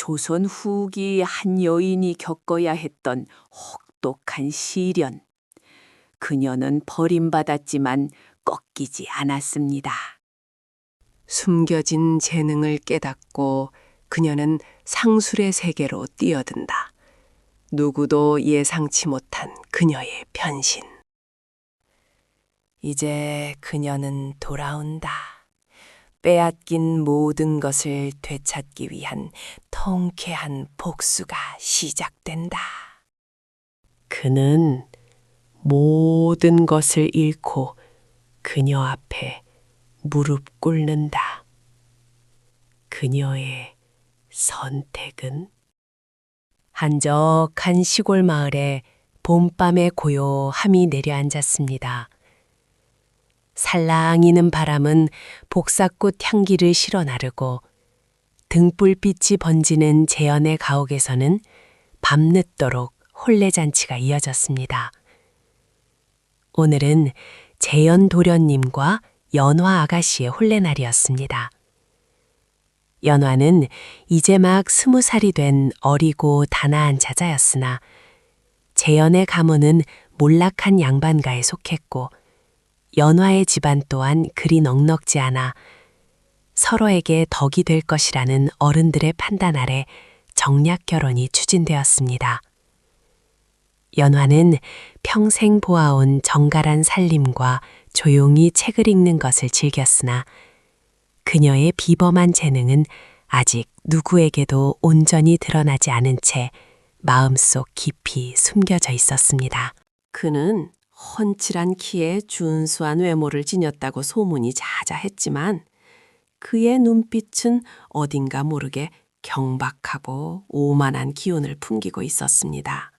조선 후기 한 여인이 겪어야 했던 혹독한 시련. 그녀는 버림받았지만 꺾이지 않았습니다. 숨겨진 재능을 깨닫고 그녀는 상술의 세계로 뛰어든다. 누구도 예상치 못한 그녀의 변신. 이제 그녀는 돌아온다. 빼앗긴 모든 것을 되찾기 위한 통쾌한 복수가 시작된다. 그는 모든 것을 잃고 그녀 앞에 무릎 꿇는다. 그녀의 선택은? 한적한 시골 마을에 봄밤의 고요함이 내려앉았습니다. 살랑이는 바람은 복사꽃 향기를 실어 나르고 등불빛이 번지는 재연의 가옥에서는 밤늦도록 혼례잔치가 이어졌습니다. 오늘은 재연 도련님과 연화 아가씨의 혼례날이었습니다. 연화는 이제 막 20살이 된 어리고 단아한 자자였으나 재연의 가문은 몰락한 양반가에 속했고 연화의 집안 또한 그리 넉넉지 않아 서로에게 덕이 될 것이라는 어른들의 판단 아래 정략 결혼이 추진되었습니다. 연화는 평생 보아온 정갈한 살림과 조용히 책을 읽는 것을 즐겼으나 그녀의 비범한 재능은 아직 누구에게도 온전히 드러나지 않은 채 마음속 깊이 숨겨져 있었습니다. 그는 훤칠한 키에 준수한 외모를 지녔다고 소문이 자자했지만 그의 눈빛은 어딘가 모르게 경박하고 오만한 기운을 풍기고 있었습니다.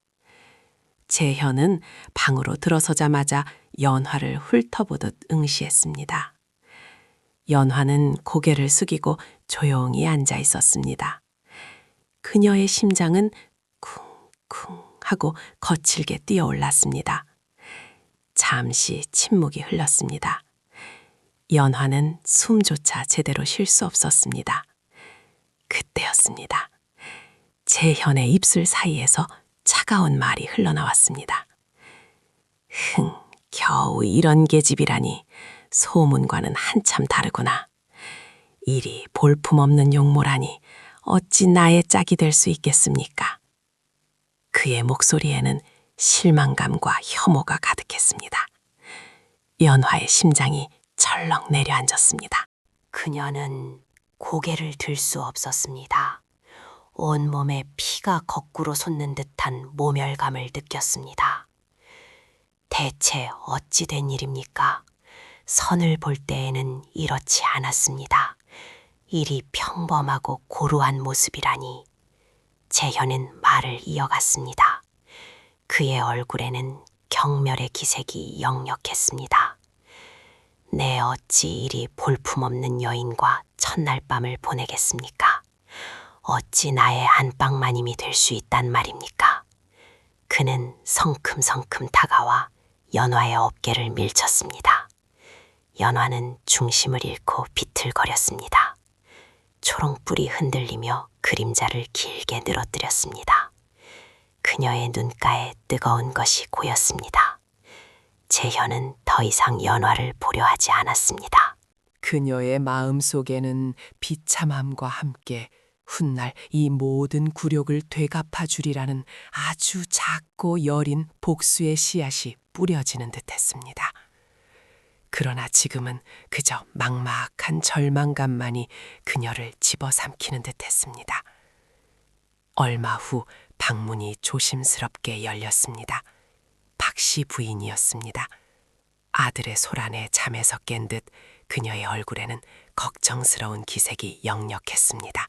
재현은 방으로 들어서자마자 연화를 훑어보듯 응시했습니다. 연화는 고개를 숙이고 조용히 앉아 있었습니다. 그녀의 심장은 쿵쿵 하고 거칠게 뛰어올랐습니다. 잠시 침묵이 흘렀습니다. 연화는 숨조차 제대로 쉴 수 없었습니다. 그때였습니다. 재현의 입술 사이에서 차가운 말이 흘러나왔습니다. 겨우 이런 계집이라니 소문과는 한참 다르구나. 이리 볼품없는 용모라니 어찌 나의 짝이 될 수 있겠습니까? 그의 목소리에는 실망감과 혐오가 가득했습니다. 연화의 심장이 철렁 내려앉았습니다. 그녀는 고개를 들 수 없었습니다. 온몸에 피가 거꾸로 솟는 듯한 모멸감을 느꼈습니다. 대체 어찌 된 일입니까? 선을 볼 때에는 이렇지 않았습니다. 이리 평범하고 고루한 모습이라니. 재현은 말을 이어갔습니다. 그의 얼굴에는 경멸의 기색이 역력했습니다. 내 어찌 이리 볼품없는 여인과 첫날 밤을 보내겠습니까? 어찌 나의 안방마님이 될 수 있단 말입니까? 그는 성큼성큼 다가와 연화의 어깨를 밀쳤습니다. 연화는 중심을 잃고 비틀거렸습니다. 초롱불이 흔들리며 그림자를 길게 늘어뜨렸습니다. 그녀의 눈가에 뜨거운 것이 고였습니다. 재현은 더 이상 연화를 보려 하지 않았습니다. 그녀의 마음속에는 비참함과 함께 훗날 이 모든 굴욕을 되갚아 주리라는 아주 작고 여린 복수의 씨앗이 뿌려지는 듯했습니다. 그러나 지금은 그저 막막한 절망감만이 그녀를 집어삼키는 듯했습니다. 얼마 후 방문이 조심스럽게 열렸습니다. 박씨 부인이었습니다. 아들의 소란에 잠에서 깬 듯 그녀의 얼굴에는 걱정스러운 기색이 역력했습니다.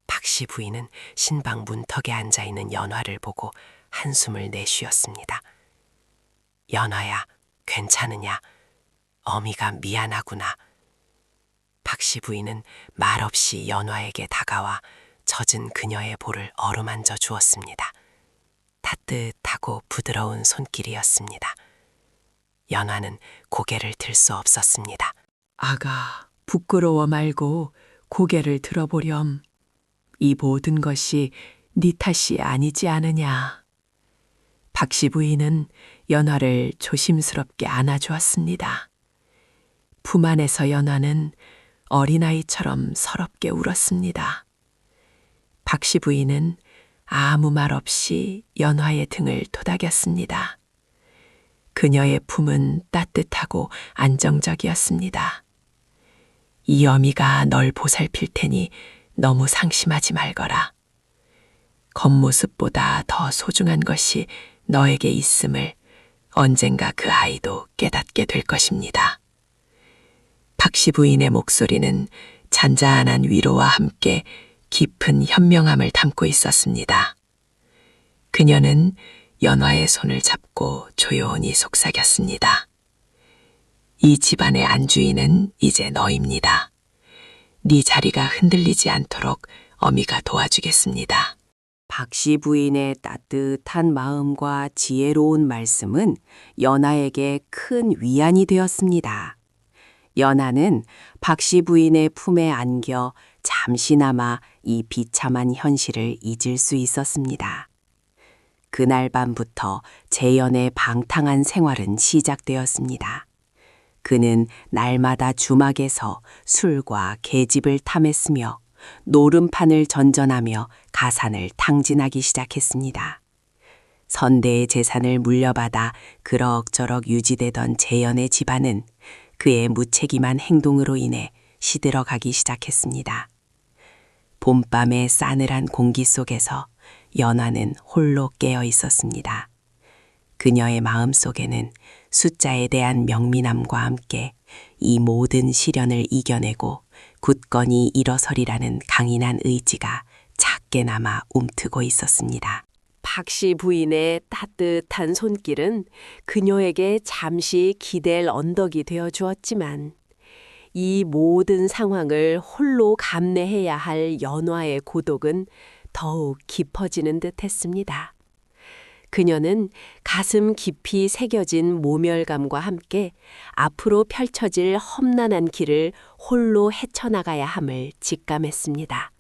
박씨 부인은 신방 문턱에 앉아있는 연화를 보고 한숨을 내쉬었습니다. 연화야, 괜찮으냐? 어미가 미안하구나. 박씨 부인은 말없이 연화에게 다가와 젖은 그녀의 볼을 어루만져 주었습니다. 따뜻하고 부드러운 손길이었습니다. 연화는 고개를 들 수 없었습니다. 아가, 부끄러워 말고 고개를 들어보렴. 이 모든 것이 네 탓이 아니지 않으냐. 박씨 부인은 연화를 조심스럽게 안아주었습니다. 품 안에서 연화는 어린아이처럼 서럽게 울었습니다. 박씨 부인은 아무 말 없이 연화의 등을 토닥였습니다. 그녀의 품은 따뜻하고 안정적이었습니다. 이 어미가 널 보살필 테니 너무 상심하지 말거라. 겉모습보다 더 소중한 것이 너에게 있음을 언젠가 그 아이도 깨닫게 될 것입니다. 박씨 부인의 목소리는 잔잔한 위로와 함께 깊은 현명함을 담고 있었습니다. 그녀는 연화의 손을 잡고 조용히 속삭였습니다. 이 집안의 안주인은 이제 너입니다. 네 자리가 흔들리지 않도록 어미가 도와주겠습니다. 박씨 부인의 따뜻한 마음과 지혜로운 말씀은 연하에게 큰 위안이 되었습니다. 연하는 박씨 부인의 품에 안겨 잠시나마 이 비참한 현실을 잊을 수 있었습니다. 그날 밤부터 재연의 방탕한 생활은 시작되었습니다. 그는 날마다 주막에서 술과 계집을 탐했으며 노름판을 전전하며 가산을 탕진하기 시작했습니다. 선대의 재산을 물려받아 그럭저럭 유지되던 재연의 집안은 그의 무책임한 행동으로 인해 시들어가기 시작했습니다. 봄밤의 싸늘한 공기 속에서 연화는 홀로 깨어 있었습니다. 그녀의 마음 속에는 숫자에 대한 명민함과 함께 이 모든 시련을 이겨내고 굳건히 일어서리라는 강인한 의지가 작게나마 움트고 있었습니다. 박씨 부인의 따뜻한 손길은 그녀에게 잠시 기댈 언덕이 되어 주었지만 이 모든 상황을 홀로 감내해야 할 연화의 고독은 더욱 깊어지는 듯 했습니다. 그녀는 가슴 깊이 새겨진 모멸감과 함께 앞으로 펼쳐질 험난한 길을 홀로 헤쳐나가야 함을 직감했습니다.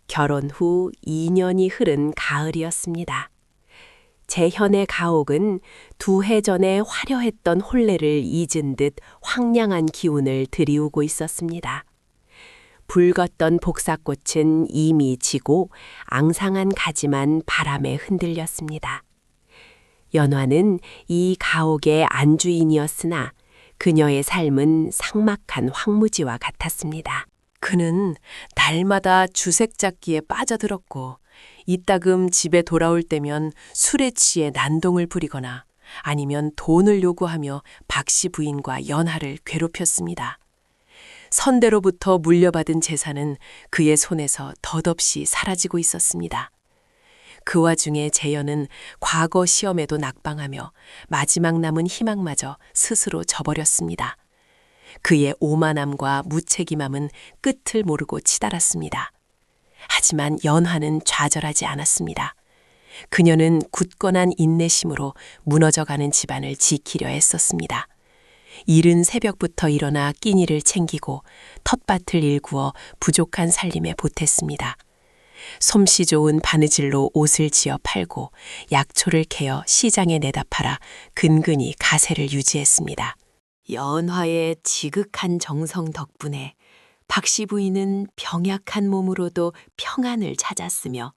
결혼 후 2년이 흐른 가을이었습니다. 재현의 가옥은 2해 전에 화려했던 혼례를 잊은 듯 황량한 기운을 드리우고 있었습니다. 붉었던 복사꽃은 이미 지고 앙상한 가지만 바람에 흔들렸습니다. 연화는 이 가옥의 안주인이었으나 그녀의 삶은 삭막한 황무지와 같았습니다. 그는 날마다 주색잡기에 빠져들었고 이따금 집에 돌아올 때면 술에 취해 난동을 부리거나 아니면 돈을 요구하며 박씨 부인과 연하를 괴롭혔습니다. 선대로부터 물려받은 재산은 그의 손에서 덧없이 사라지고 있었습니다. 그 와중에 재현은 과거 시험에도 낙방하며 마지막 남은 희망마저 스스로 저버렸습니다. 그의 오만함과 무책임함은 끝을 모르고 치달았습니다. 하지만 연화는 좌절하지 않았습니다. 그녀는 굳건한 인내심으로 무너져가는 집안을 지키려 애썼습니다. 이른 새벽부터 일어나 끼니를 챙기고 텃밭을 일구어 부족한 살림에 보탰습니다. 솜씨 좋은 바느질로 옷을 지어 팔고 약초를 캐어 시장에 내다 팔아 근근히 가세를 유지했습니다. 연화의 지극한 정성 덕분에 박씨 부인은 병약한 몸으로도 평안을 찾았으며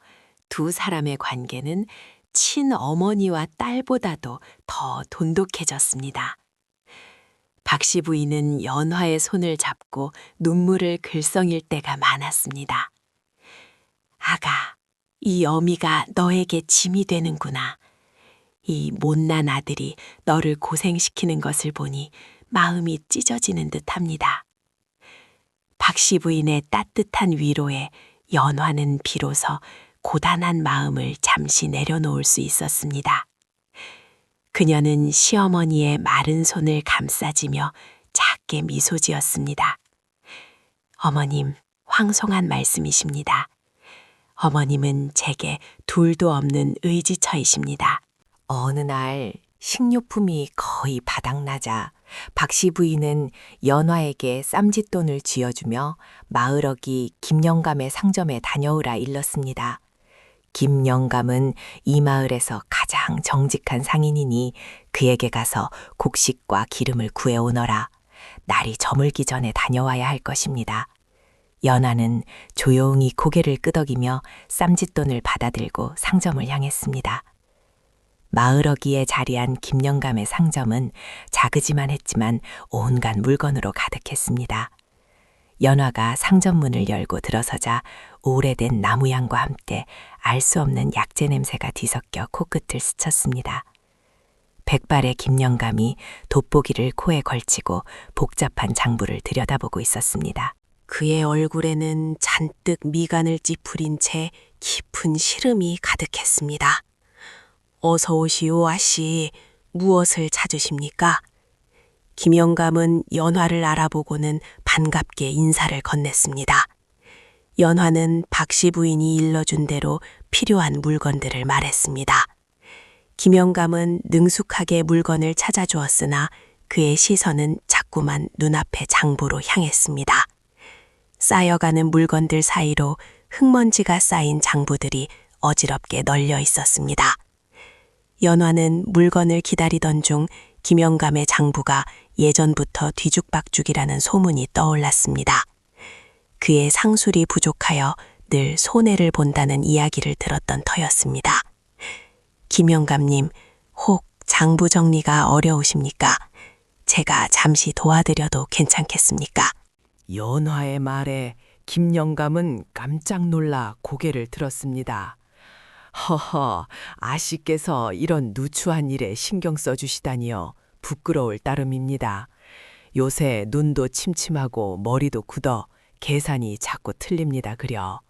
두 사람의 관계는 친어머니와 딸보다도 더 돈독해졌습니다. 박씨 부인은 연화의 손을 잡고 눈물을 글썽일 때가 많았습니다. 아가, 이 어미가 너에게 짐이 되는구나. 이 못난 아들이 너를 고생시키는 것을 보니 마음이 찢어지는 듯합니다. 박씨 부인의 따뜻한 위로에 연화는 비로소 고단한 마음을 잠시 내려놓을 수 있었습니다. 그녀는 시어머니의 마른 손을 감싸지며 작게 미소 지었습니다. 어머님, 황송한 말씀이십니다. 어머님은 제게 둘도 없는 의지처이십니다. 어느 날 식료품이 거의 바닥나자 박씨 부인은 연화에게 쌈짓돈을 쥐어주며 마을어기 김영감의 상점에 다녀오라 일렀습니다. 김영감은 이 마을에서 가장 정직한 상인이니 그에게 가서 곡식과 기름을 구해오너라. 날이 저물기 전에 다녀와야 할 것입니다. 연화는 조용히 고개를 끄덕이며 쌈짓돈을 받아들고 상점을 향했습니다. 마을어기에 자리한 김영감의 상점은 작으지만 했지만 온갖 물건으로 가득했습니다. 연화가 상점 문을 열고 들어서자 오래된 나무향과 함께 알 수 없는 약재 냄새가 뒤섞여 코끝을 스쳤습니다. 백발의 김영감이 돋보기를 코에 걸치고 복잡한 장부를 들여다보고 있었습니다. 그의 얼굴에는 잔뜩 미간을 찌푸린 채 깊은 시름이 가득했습니다. 어서 오시오, 아씨. 무엇을 찾으십니까? 김영감은 연화를 알아보고는 반갑게 인사를 건넸습니다. 연화는 박씨 부인이 일러준 대로 필요한 물건들을 말했습니다. 김영감은 능숙하게 물건을 찾아주었으나 그의 시선은 자꾸만 눈앞의 장부로 향했습니다. 쌓여가는 물건들 사이로 흙먼지가 쌓인 장부들이 어지럽게 널려 있었습니다. 연화는 물건을 기다리던 중 김영감의 장부가 예전부터 뒤죽박죽이라는 소문이 떠올랐습니다. 그의 상술이 부족하여 늘 손해를 본다는 이야기를 들었던 터였습니다. 김영감님, 혹 장부 정리가 어려우십니까? 제가 잠시 도와드려도 괜찮겠습니까? 연화의 말에 김영감은 깜짝 놀라 고개를 들었습니다. 허허, 아씨께서 이런 누추한 일에 신경 써주시다니요. 부끄러울 따름입니다. 요새 눈도 침침하고 머리도 굳어 계산이 자꾸 틀립니다 그려.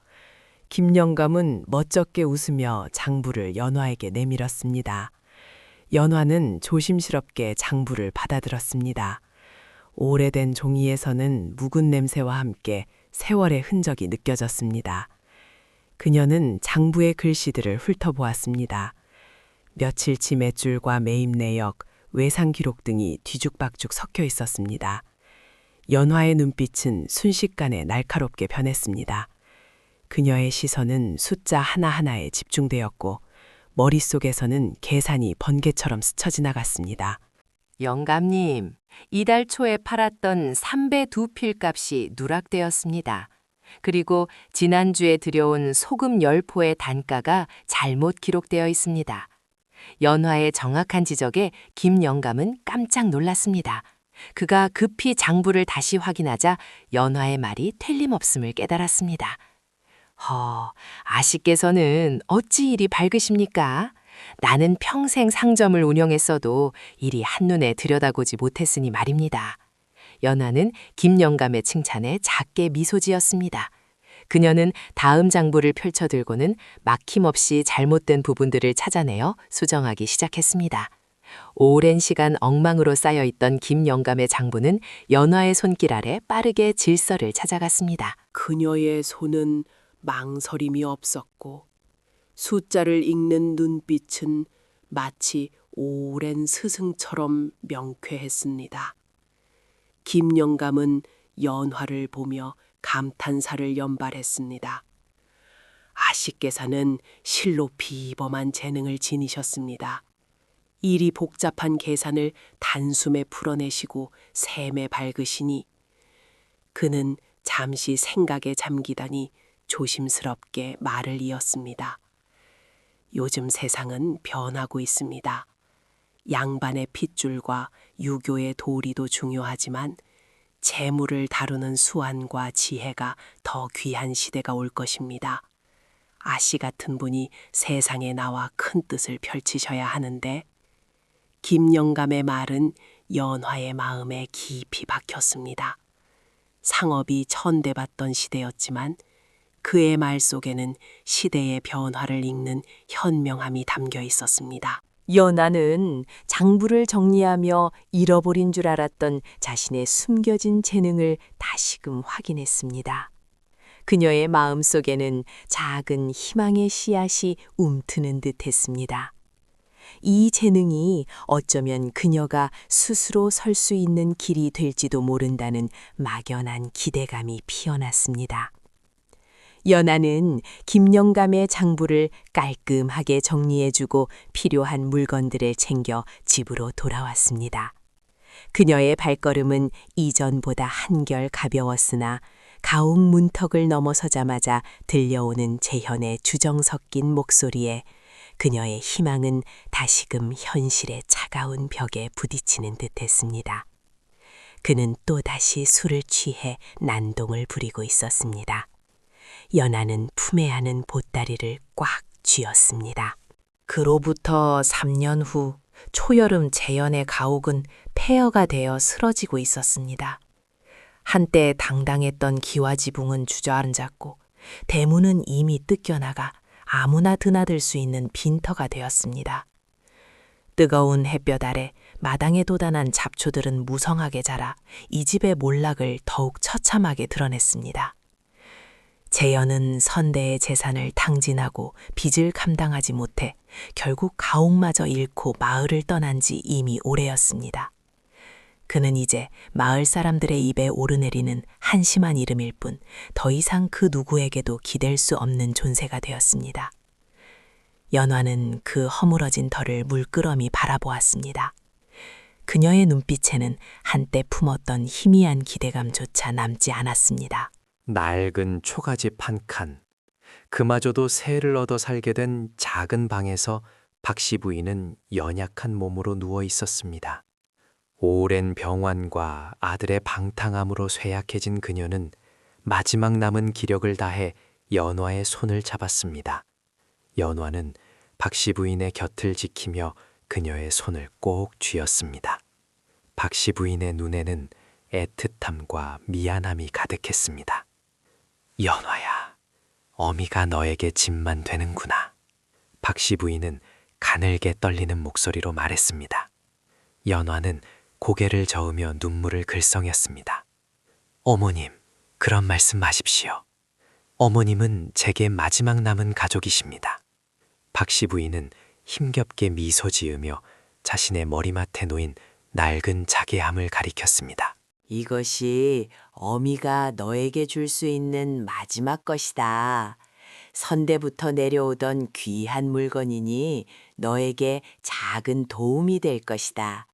김영감은 멋쩍게 웃으며 장부를 연화에게 내밀었습니다. 연화는 조심스럽게 장부를 받아들었습니다. 오래된 종이에서는 묵은 냄새와 함께 세월의 흔적이 느껴졌습니다. 그녀는 장부의 글씨들을 훑어보았습니다. 며칠치 맷줄과 매입 내역, 외상 기록 등이 뒤죽박죽 섞여 있었습니다. 연화의 눈빛은 순식간에 날카롭게 변했습니다. 그녀의 시선은 숫자 하나하나에 집중되었고 머릿속에서는 계산이 번개처럼 스쳐 지나갔습니다. 영감님, 이달 초에 팔았던 삼배 두 필값이 누락되었습니다. 그리고 지난주에 들여온 소금 10포의 단가가 잘못 기록되어 있습니다. 연화의 정확한 지적에 김영감은 깜짝 놀랐습니다. 그가 급히 장부를 다시 확인하자 연화의 말이 틀림없음을 깨달았습니다. 아씨께서는 어찌 이리 밝으십니까? 나는 평생 상점을 운영했어도 일이 한눈에 들여다보지 못했으니 말입니다. 연화는 김영감의 칭찬에 작게 미소 지었습니다. 그녀는 다음 장부를 펼쳐들고는 막힘없이 잘못된 부분들을 찾아내어 수정하기 시작했습니다. 오랜 시간 엉망으로 쌓여있던 김영감의 장부는 연화의 손길 아래 빠르게 질서를 찾아갔습니다. 그녀의 손은 망설임이 없었고 숫자를 읽는 눈빛은 마치 오랜 스승처럼 명쾌했습니다. 김영감은 연화를 보며 감탄사를 연발했습니다. 아씨께서는 실로 비범한 재능을 지니셨습니다. 일이 복잡한 계산을 단숨에 풀어내시고 셈에 밝으시니 그는 잠시 생각에 잠기다니 조심스럽게 말을 이었습니다. 요즘 세상은 변하고 있습니다. 양반의 핏줄과 유교의 도리도 중요하지만 재물을 다루는 수완과 지혜가 더 귀한 시대가 올 것입니다. 아씨 같은 분이 세상에 나와 큰 뜻을 펼치셔야 하는데 김영감의 말은 연화의 마음에 깊이 박혔습니다. 상업이 천대받던 시대였지만 그의 말 속에는 시대의 변화를 읽는 현명함이 담겨 있었습니다. 연화는 장부를 정리하며 잃어버린 줄 알았던 자신의 숨겨진 재능을 다시금 확인했습니다. 그녀의 마음속에는 작은 희망의 씨앗이 움트는 듯 했습니다. 이 재능이 어쩌면 그녀가 스스로 설 수 있는 길이 될지도 모른다는 막연한 기대감이 피어났습니다. 연하는 김영감의 장부를 깔끔하게 정리해주고 필요한 물건들을 챙겨 집으로 돌아왔습니다. 그녀의 발걸음은 이전보다 한결 가벼웠으나 가옥 문턱을 넘어서자마자 들려오는 재현의 주정 섞인 목소리에 그녀의 희망은 다시금 현실의 차가운 벽에 부딪히는 듯했습니다. 그는 또다시 술을 취해 난동을 부리고 있었습니다. 연하는 품에 안은 보따리를 꽉 쥐었습니다. 그로부터 3년 후 초여름 재현의 가옥은 폐허가 되어 쓰러지고 있었습니다. 한때 당당했던 기와지붕은 주저앉았고 대문은 이미 뜯겨나가 아무나 드나들 수 있는 빈터가 되었습니다. 뜨거운 햇볕 아래 마당에 돋아난 잡초들은 무성하게 자라 이 집의 몰락을 더욱 처참하게 드러냈습니다. 재현은 선대의 재산을 탕진하고 빚을 감당하지 못해 결국 가옥마저 잃고 마을을 떠난 지 이미 오래였습니다. 그는 이제 마을 사람들의 입에 오르내리는 한심한 이름일 뿐 더 이상 그 누구에게도 기댈 수 없는 존재가 되었습니다. 연화는 그 허물어진 털을 물끄러미 바라보았습니다. 그녀의 눈빛에는 한때 품었던 희미한 기대감조차 남지 않았습니다. 낡은 초가집 한 칸, 그마저도 새를 얻어 살게 된 작은 방에서 박씨 부인은 연약한 몸으로 누워 있었습니다. 오랜 병환과 아들의 방탕함으로 쇠약해진 그녀는 마지막 남은 기력을 다해 연화의 손을 잡았습니다. 연화는 박씨 부인의 곁을 지키며 그녀의 손을 꼭 쥐었습니다. 박씨 부인의 눈에는 애틋함과 미안함이 가득했습니다. 연화야, 어미가 너에게 짐만 되는구나. 박씨 부인은 가늘게 떨리는 목소리로 말했습니다. 연화는 고개를 저으며 눈물을 글썽였습니다. 어머님, 그런 말씀 마십시오. 어머님은 제게 마지막 남은 가족이십니다. 박씨 부인은 힘겹게 미소 지으며 자신의 머리맡에 놓인 낡은 자개함을 가리켰습니다. 이것이 어미가 너에게 줄 수 있는 마지막 것이다. 선대부터 내려오던 귀한 물건이니 너에게 작은 도움이 될 것이다.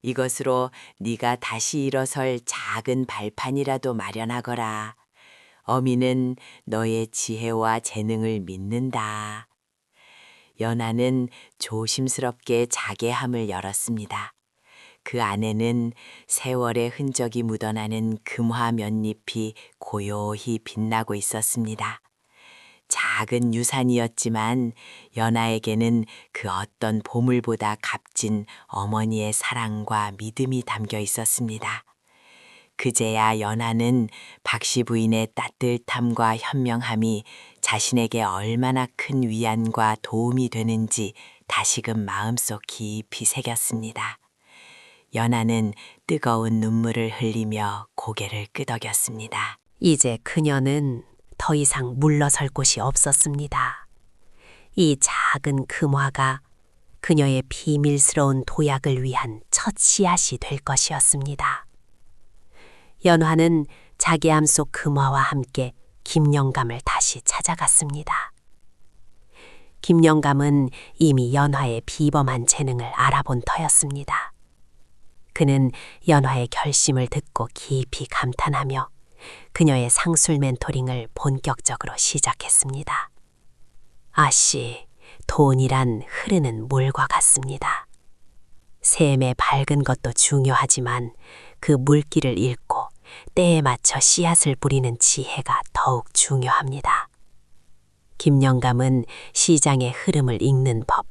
이것으로 네가 다시 일어설 작은 발판이라도 마련하거라. 어미는 너의 지혜와 재능을 믿는다. 연하는 조심스럽게 자개함을 열었습니다. 그 안에는 세월의 흔적이 묻어나는 금화 몇잎이 고요히 빛나고 있었습니다. 작은 유산이었지만 연하에게는 그 어떤 보물보다 값진 어머니의 사랑과 믿음이 담겨 있었습니다. 그제야 연하는 박씨 부인의 따뜻함과 현명함이 자신에게 얼마나 큰 위안과 도움이 되는지 다시금 마음속 깊이 새겼습니다. 연하는 뜨거운 눈물을 흘리며 고개를 끄덕였습니다. 이제 그녀는 더 이상 물러설 곳이 없었습니다. 이 작은 금화가 그녀의 비밀스러운 도약을 위한 첫 씨앗이 될 것이었습니다. 연화는 자기암 속 금화와 함께 김영감을 다시 찾아갔습니다. 김영감은 이미 연화의 비범한 재능을 알아본 터였습니다. 그는 연화의 결심을 듣고 깊이 감탄하며 그녀의 상술 멘토링을 본격적으로 시작했습니다. 아씨, 돈이란 흐르는 물과 같습니다. 샘에 밝은 것도 중요하지만 그 물길을 읽고 때에 맞춰 씨앗을 뿌리는 지혜가 더욱 중요합니다. 김영감은 시장의 흐름을 읽는 법,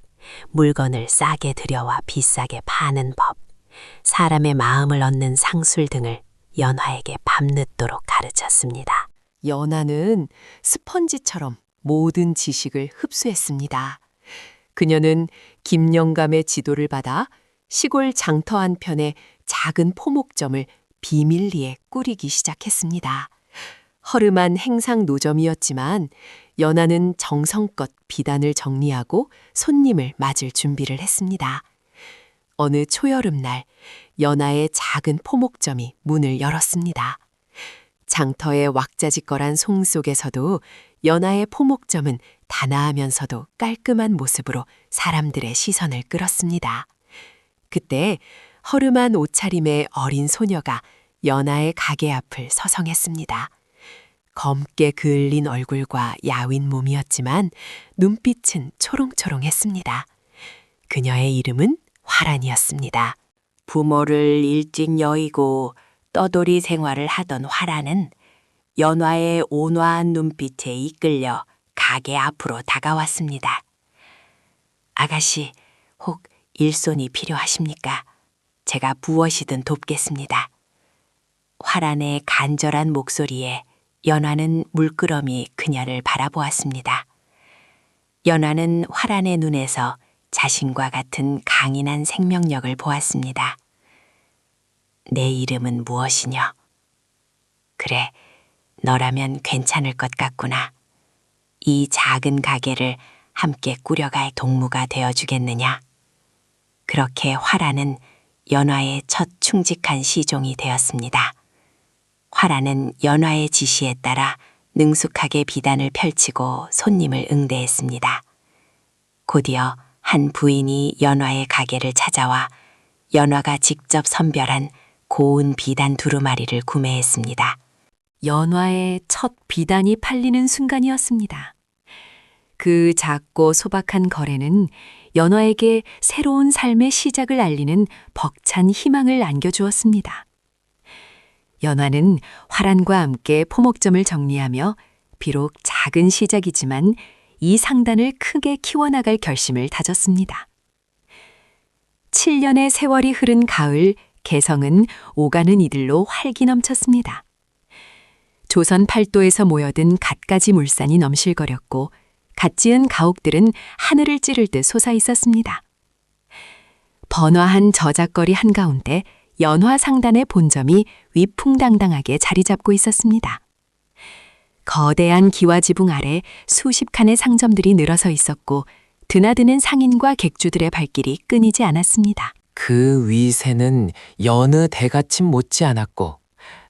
물건을 싸게 들여와 비싸게 파는 법, 사람의 마음을 얻는 상술 등을 연화에게 밤늦도록 가르쳤습니다. 연하는 스펀지처럼 모든 지식을 흡수했습니다. 그녀는 김영감의 지도를 받아 시골 장터 한편에 작은 포목점을 비밀리에 꾸리기 시작했습니다. 허름한 행상 노점이었지만 연화는 정성껏 비단을 정리하고 손님을 맞을 준비를 했습니다. 어느 초여름날 연화의 작은 포목점이 문을 열었습니다. 장터의 왁자지껄한 송 속에서도 연화의 포목점은 단아하면서도 깔끔한 모습으로 사람들의 시선을 끌었습니다. 그때 허름한 옷차림의 어린 소녀가 연화의 가게 앞을 서성했습니다. 검게 그을린 얼굴과 야윈 몸이었지만 눈빛은 초롱초롱했습니다. 그녀의 이름은 화란이었습니다. 부모를 일찍 여의고 떠돌이 생활을 하던 화란은 연화의 온화한 눈빛에 이끌려 가게 앞으로 다가왔습니다. 아가씨, 혹 일손이 필요하십니까? 제가 무엇이든 돕겠습니다. 화란의 간절한 목소리에 연화는 물끄러미 그녀를 바라보았습니다. 연화는 화란의 눈에서 자신과 같은 강인한 생명력을 보았습니다. 내 이름은 무엇이냐? 그래, 너라면 괜찮을 것 같구나. 이 작은 가게를 함께 꾸려갈 동무가 되어주겠느냐? 그렇게 화란은 연화의 첫 충직한 시종이 되었습니다. 화란은 연화의 지시에 따라 능숙하게 비단을 펼치고 손님을 응대했습니다. 곧이어 한 부인이 연화의 가게를 찾아와 연화가 직접 선별한 고운 비단 두루마리를 구매했습니다. 연화의 첫 비단이 팔리는 순간이었습니다. 그 작고 소박한 거래는 연화에게 새로운 삶의 시작을 알리는 벅찬 희망을 안겨주었습니다. 연화는 화란과 함께 포목점을 정리하며 비록 작은 시작이지만 이 상단을 크게 키워나갈 결심을 다졌습니다. 7년의 세월이 흐른 가을, 개성은 오가는 이들로 활기 넘쳤습니다. 조선 팔도에서 모여든 갖가지 물산이 넘실거렸고 갓 지은 가옥들은 하늘을 찌를 듯 솟아 있었습니다. 번화한 저작거리 한가운데 연화 상단의 본점이 위풍당당하게 자리 잡고 있었습니다. 거대한 기와지붕 아래 수십 칸의 상점들이 늘어서 있었고 드나드는 상인과 객주들의 발길이 끊이지 않았습니다. 그 위세는 여느 대갓집 못지 않았고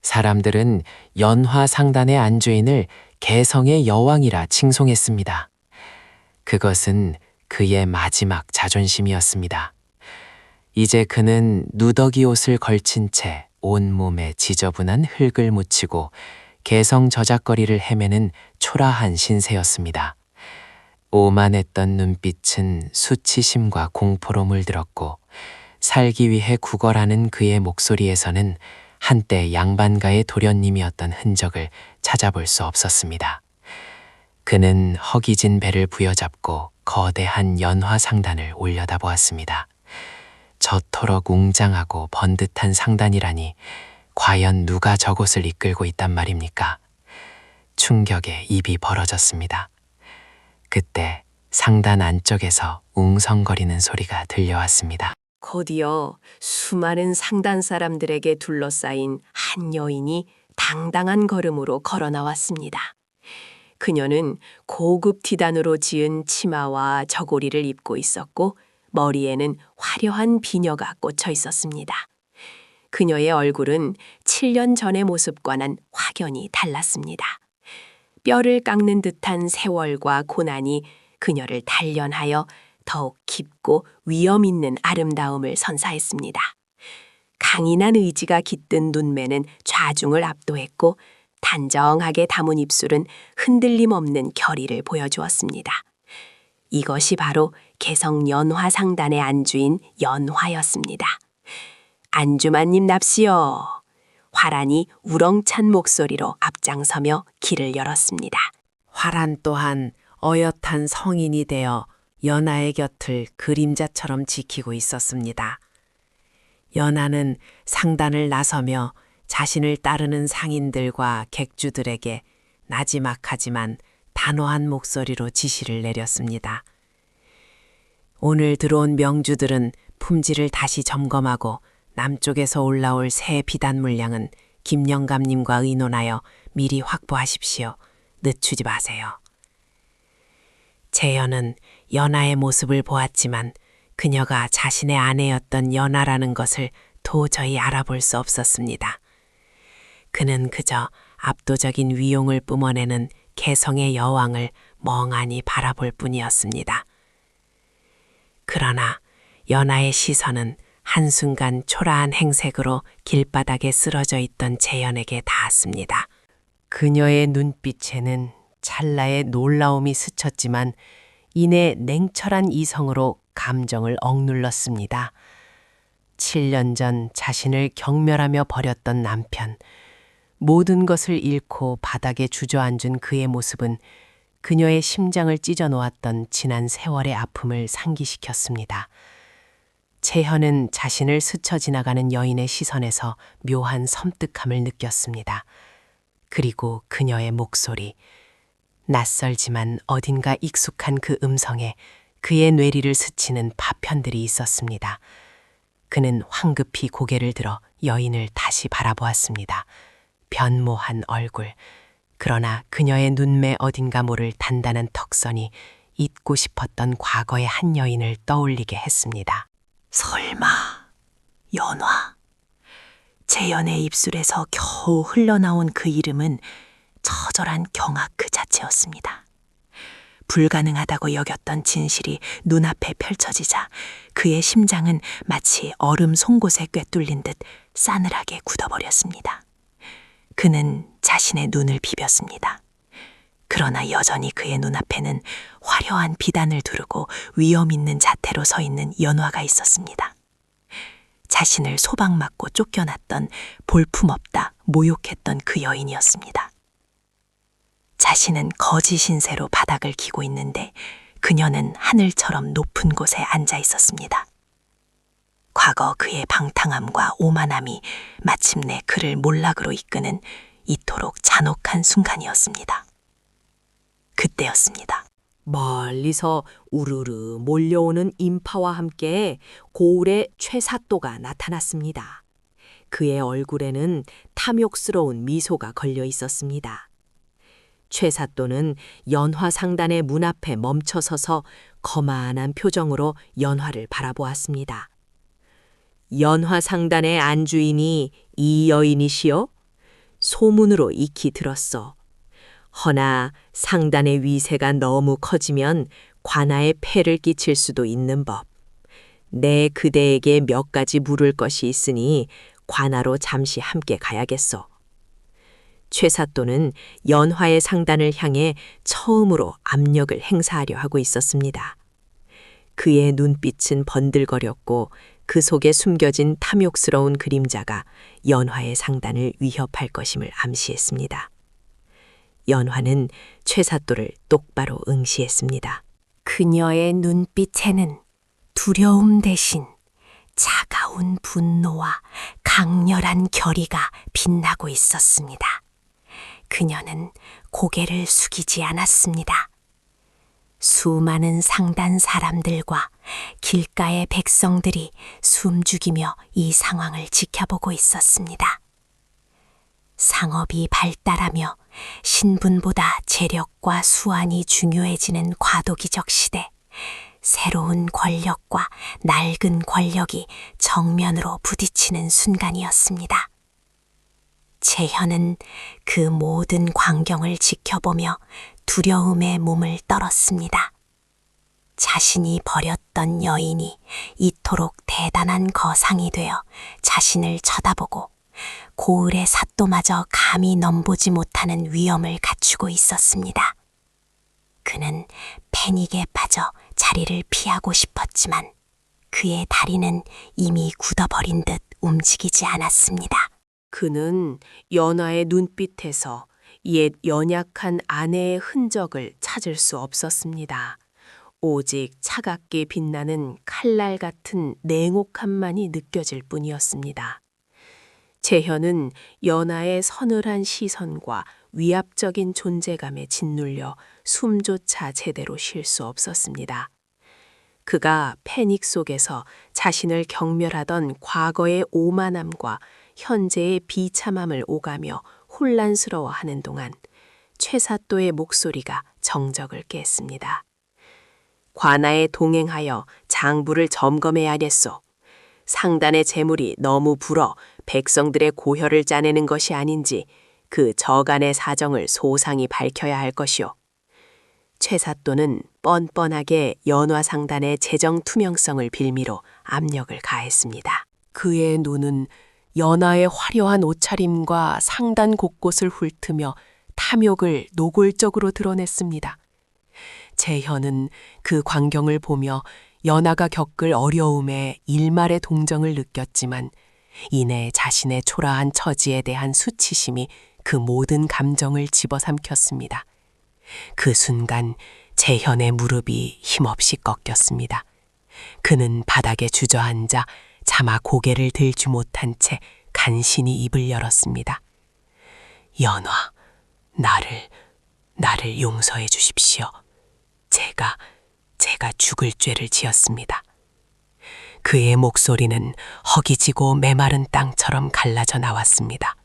사람들은 연화 상단의 안주인을 개성의 여왕이라 칭송했습니다. 그것은 그의 마지막 자존심이었습니다. 이제 그는 누더기 옷을 걸친 채 온몸에 지저분한 흙을 묻히고 개성 저작거리를 헤매는 초라한 신세였습니다. 오만했던 눈빛은 수치심과 공포로 물들었고 살기 위해 구걸하는 그의 목소리에서는 한때 양반가의 도련님이었던 흔적을 찾아볼 수 없었습니다. 그는 허기진 배를 부여잡고 거대한 연화 상단을 올려다보았습니다. 저토록 웅장하고 번듯한 상단이라니 과연 누가 저곳을 이끌고 있단 말입니까? 충격에 입이 벌어졌습니다. 그때 상단 안쪽에서 웅성거리는 소리가 들려왔습니다. 곧이어 수많은 상단 사람들에게 둘러싸인 한 여인이 당당한 걸음으로 걸어 나왔습니다. 그녀는 고급 티단으로 지은 치마와 저고리를 입고 있었고 머리에는 화려한 비녀가 꽂혀 있었습니다. 그녀의 얼굴은 7년 전의 모습과는 확연히 달랐습니다. 뼈를 깎는 듯한 세월과 고난이 그녀를 단련하여 더욱 깊고 위험 있는 아름다움을 선사했습니다. 강인한 의지가 깃든 눈매는 좌중을 압도했고 단정하게 담은 입술은 흔들림 없는 결의를 보여주었습니다. 이것이 바로 개성 연화 상단의 안주인 연화였습니다. 안주마님 납시오. 화란이 우렁찬 목소리로 앞장서며 길을 열었습니다. 화란 또한 어엿한 성인이 되어 연하의 곁을 그림자처럼 지키고 있었습니다. 연하는 상단을 나서며 자신을 따르는 상인들과 객주들에게 나지막하지만 단호한 목소리로 지시를 내렸습니다. 오늘 들어온 명주들은 품질을 다시 점검하고 남쪽에서 올라올 새 비단 물량은 김영감님과 의논하여 미리 확보하십시오. 늦추지 마세요. 재현은 연하의 모습을 보았지만 그녀가 자신의 아내였던 연하라는 것을 도저히 알아볼 수 없었습니다. 그는 그저 압도적인 위용을 뿜어내는 개성의 여왕을 멍하니 바라볼 뿐이었습니다. 그러나 연하의 시선은 한순간 초라한 행색으로 길바닥에 쓰러져 있던 재현에게 닿았습니다. 그녀의 눈빛에는 찰나의 놀라움이 스쳤지만 이내 냉철한 이성으로 감정을 억눌렀습니다. 7년 전 자신을 경멸하며 버렸던 남편, 모든 것을 잃고 바닥에 주저앉은 그의 모습은 그녀의 심장을 찢어놓았던 지난 세월의 아픔을 상기시켰습니다. 재현은 자신을 스쳐 지나가는 여인의 시선에서 묘한 섬뜩함을 느꼈습니다. 그리고 그녀의 목소리, 낯설지만 어딘가 익숙한 그 음성에 그의 뇌리를 스치는 파편들이 있었습니다. 그는 황급히 고개를 들어 여인을 다시 바라보았습니다. 변모한 얼굴, 그러나 그녀의 눈매 어딘가 모를 단단한 턱선이 잊고 싶었던 과거의 한 여인을 떠올리게 했습니다. 설마 연화. 재현의 입술에서 겨우 흘러나온 그 이름은 처절한 경악 그 자체였습니다. 불가능하다고 여겼던 진실이 눈앞에 펼쳐지자 그의 심장은 마치 얼음 송곳에 꿰뚫린 듯 싸늘하게 굳어버렸습니다. 그는 자신의 눈을 비볐습니다. 그러나 여전히 그의 눈앞에는 화려한 비단을 두르고 위험 있는 자태로 서 있는 연화가 있었습니다. 자신을 소박맞고 쫓겨났던 볼품없다 모욕했던 그 여인이었습니다. 자신은 거지 신세로 바닥을 기고 있는데 그녀는 하늘처럼 높은 곳에 앉아 있었습니다. 과거 그의 방탕함과 오만함이 마침내 그를 몰락으로 이끄는 이토록 잔혹한 순간이었습니다. 그때였습니다. 멀리서 우르르 몰려오는 인파와 함께 고을의 최사또가 나타났습니다. 그의 얼굴에는 탐욕스러운 미소가 걸려 있었습니다. 최사또는 연화상단의 문 앞에 멈춰서서 거만한 표정으로 연화를 바라보았습니다. 연화상단의 안주인이 이 여인이시여? 소문으로 익히 들었어. 허나 상단의 위세가 너무 커지면 관아에 폐를 끼칠 수도 있는 법. 내 그대에게 몇 가지 물을 것이 있으니 관아로 잠시 함께 가야겠소. 최사또는 연화의 상단을 향해 처음으로 압력을 행사하려 하고 있었습니다. 그의 눈빛은 번들거렸고 그 속에 숨겨진 탐욕스러운 그림자가 연화의 상단을 위협할 것임을 암시했습니다. 연화는 최사또를 똑바로 응시했습니다. 그녀의 눈빛에는 두려움 대신 차가운 분노와 강렬한 결의가 빛나고 있었습니다. 그녀는 고개를 숙이지 않았습니다. 수많은 상단 사람들과 길가의 백성들이 숨죽이며 이 상황을 지켜보고 있었습니다. 상업이 발달하며 신분보다 재력과 수완이 중요해지는 과도기적 시대, 새로운 권력과 낡은 권력이 정면으로 부딪히는 순간이었습니다. 재현은 그 모든 광경을 지켜보며 두려움에 몸을 떨었습니다. 자신이 버렸던 여인이 이토록 대단한 거상이 되어 자신을 쳐다보고 고을의 사또마저 감히 넘보지 못하는 위엄을 갖추고 있었습니다. 그는 패닉에 빠져 자리를 피하고 싶었지만 그의 다리는 이미 굳어버린 듯 움직이지 않았습니다. 그는 연화의 눈빛에서 옛 연약한 아내의 흔적을 찾을 수 없었습니다. 오직 차갑게 빛나는 칼날 같은 냉혹함만이 느껴질 뿐이었습니다. 재현은 연하의 서늘한 시선과 위압적인 존재감에 짓눌려 숨조차 제대로 쉴 수 없었습니다. 그가 패닉 속에서 자신을 경멸하던 과거의 오만함과 현재의 비참함을 오가며 혼란스러워하는 동안 최사또의 목소리가 정적을 깼습니다. 관아에 동행하여 장부를 점검해야 하겠소. 상단의 재물이 너무 불어 백성들의 고혈을 짜내는 것이 아닌지 그 저간의 사정을 소상히 밝혀야 할 것이오. 최사또는 뻔뻔하게 연화상단의 재정 투명성을 빌미로 압력을 가했습니다. 그의 눈은 연하의 화려한 옷차림과 상단 곳곳을 훑으며 탐욕을 노골적으로 드러냈습니다. 재현은 그 광경을 보며 연하가 겪을 어려움에 일말의 동정을 느꼈지만 이내 자신의 초라한 처지에 대한 수치심이 그 모든 감정을 집어삼켰습니다. 그 순간 재현의 무릎이 힘없이 꺾였습니다. 그는 바닥에 주저앉아 차마 고개를 들지 못한 채 간신히 입을 열었습니다. 연화, 나를 용서해 주십시오. 제가 죽을 죄를 지었습니다. 그의 목소리는 허기지고 메마른 땅처럼 갈라져 나왔습니다.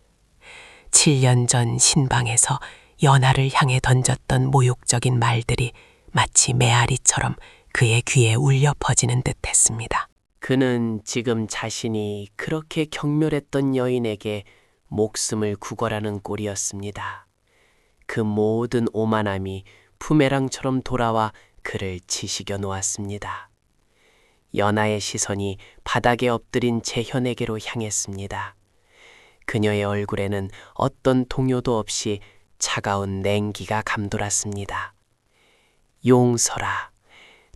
7년 전 신방에서 연하를 향해 던졌던 모욕적인 말들이 마치 메아리처럼 그의 귀에 울려 퍼지는 듯했습니다. 그는 지금 자신이 그렇게 경멸했던 여인에게 목숨을 구걸하는 꼴이었습니다. 그 모든 오만함이 부메랑처럼 돌아와 그를 지식여 놓았습니다. 연하의 시선이 바닥에 엎드린 재현에게로 향했습니다. 그녀의 얼굴에는 어떤 동요도 없이 차가운 냉기가 감돌았습니다. 용서라.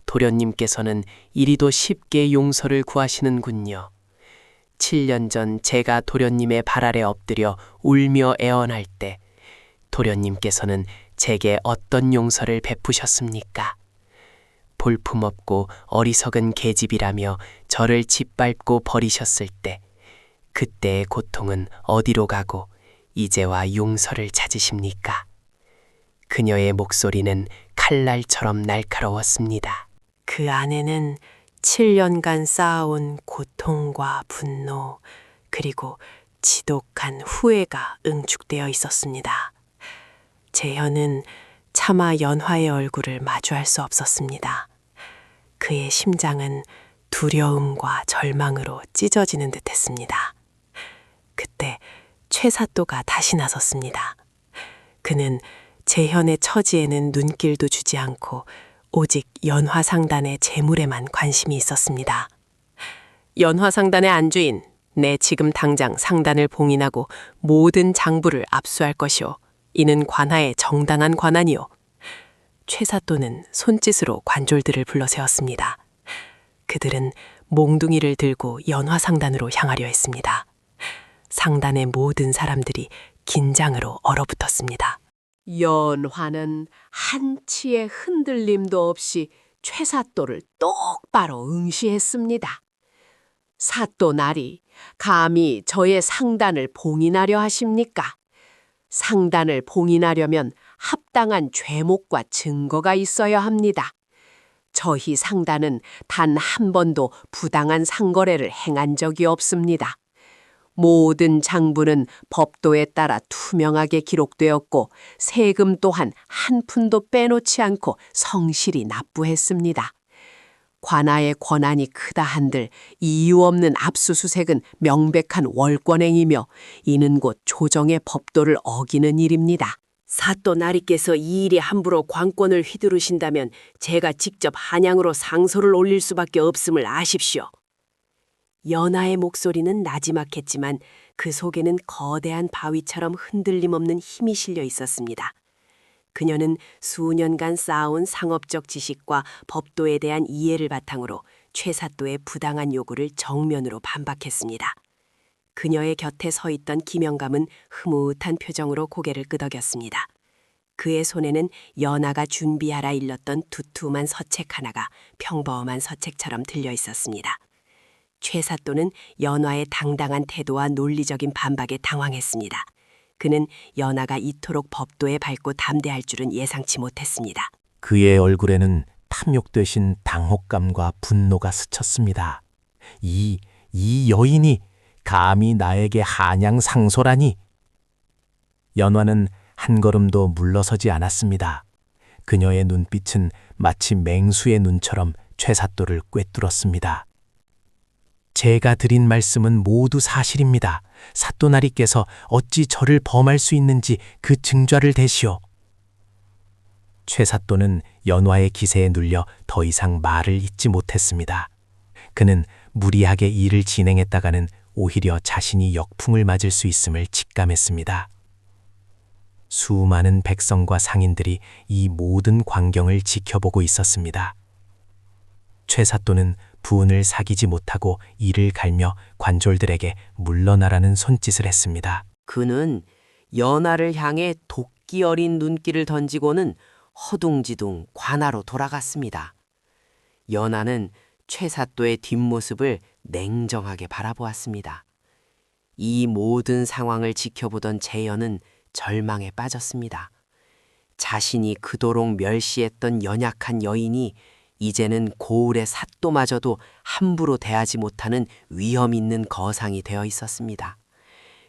도련님께서는 이리도 쉽게 용서를 구하시는군요. 7년 전 제가 도련님의 발 아래 엎드려 울며 애원할 때 도련님께서는 제게 어떤 용서를 베푸셨습니까? 볼품없고 어리석은 계집이라며 저를 짓밟고 버리셨을 때 그때의 고통은 어디로 가고 이제와 용서를 찾으십니까? 그녀의 목소리는 칼날처럼 날카로웠습니다. 그 안에는 7년간 쌓아온 고통과 분노, 그리고 지독한 후회가 응축되어 있었습니다. 재현은 차마 연화의 얼굴을 마주할 수 없었습니다. 그의 심장은 두려움과 절망으로 찢어지는 듯했습니다. 그때 최사또가 다시 나섰습니다. 그는 재현의 처지에는 눈길도 주지 않고 오직 연화상단의 재물에만 관심이 있었습니다. 연화상단의 안주인, 내 지금 당장 상단을 봉인하고 모든 장부를 압수할 것이오. 이는 관하의 정당한 권한이오. 최사또는 손짓으로 관졸들을 불러 세웠습니다. 그들은 몽둥이를 들고 연화상단으로 향하려 했습니다. 상단의 모든 사람들이 긴장으로 얼어붙었습니다. 연화는 한치의 흔들림도 없이 최사또를 똑바로 응시했습니다. 사또 나리, 감히 저의 상단을 봉인하려 하십니까? 상단을 봉인하려면 합당한 죄목과 증거가 있어야 합니다. 저희 상단은 단 한 번도 부당한 상거래를 행한 적이 없습니다. 모든 장부는 법도에 따라 투명하게 기록되었고 세금 또한 한 푼도 빼놓지 않고 성실히 납부했습니다. 관아의 권한이 크다 한들 이유 없는 압수수색은 명백한 월권행이며 이는 곧 조정의 법도를 어기는 일입니다. 사또 나리께서 이 일에 함부로 관권을 휘두르신다면 제가 직접 한양으로 상소를 올릴 수밖에 없음을 아십시오. 연하의 목소리는 나지막했지만 그 속에는 거대한 바위처럼 흔들림 없는 힘이 실려 있었습니다. 그녀는 수년간 쌓아온 상업적 지식과 법도에 대한 이해를 바탕으로 최사또의 부당한 요구를 정면으로 반박했습니다. 그녀의 곁에 서 있던 김영감은 흐뭇한 표정으로 고개를 끄덕였습니다. 그의 손에는 연하가 준비하라 일렀던 두툼한 서책 하나가 평범한 서책처럼 들려 있었습니다. 최사또는 연화의 당당한 태도와 논리적인 반박에 당황했습니다. 그는 연하가 이토록 법도에 밝고 담대할 줄은 예상치 못했습니다. 그의 얼굴에는 탐욕되신 당혹감과 분노가 스쳤습니다. 이 여인이 감히 나에게 한양 상소라니. 연화는 한 걸음도 물러서지 않았습니다. 그녀의 눈빛은 마치 맹수의 눈처럼 최사또를 꿰뚫었습니다. 제가 드린 말씀은 모두 사실입니다. 사또나리께서 어찌 저를 범할 수 있는지 그 증좌를 대시오. 최사또는 연화의 기세에 눌려 더 이상 말을 잇지 못했습니다. 그는 무리하게 일을 진행했다가는 오히려 자신이 역풍을 맞을 수 있음을 직감했습니다. 수많은 백성과 상인들이 이 모든 광경을 지켜보고 있었습니다. 최사또는 분을 사기지 못하고 이를 갈며 관졸들에게 물러나라는 손짓을 했습니다. 그는 연화를 향해 도끼 어린 눈길을 던지고는 허둥지둥 관하로 돌아갔습니다. 연화는 최사또의 뒷모습을 냉정하게 바라보았습니다. 이 모든 상황을 지켜보던 재연은 절망에 빠졌습니다. 자신이 그토록 멸시했던 연약한 여인이 이제는 고을의 사또마저도 함부로 대하지 못하는 위험 있는 거상이 되어 있었습니다.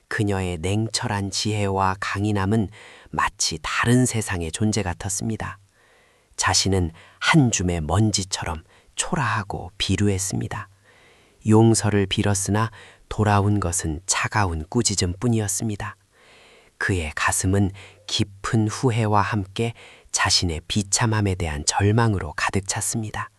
그녀의 냉철한 지혜와 강인함은 마치 다른 세상의 존재 같았습니다. 자신은 한 줌의 먼지처럼 초라하고 비루했습니다. 용서를 빌었으나 돌아온 것은 차가운 꾸짖음 뿐이었습니다. 그의 가슴은 깊은 후회와 함께 자신의 비참함에 대한 절망으로 가득 찼습니다.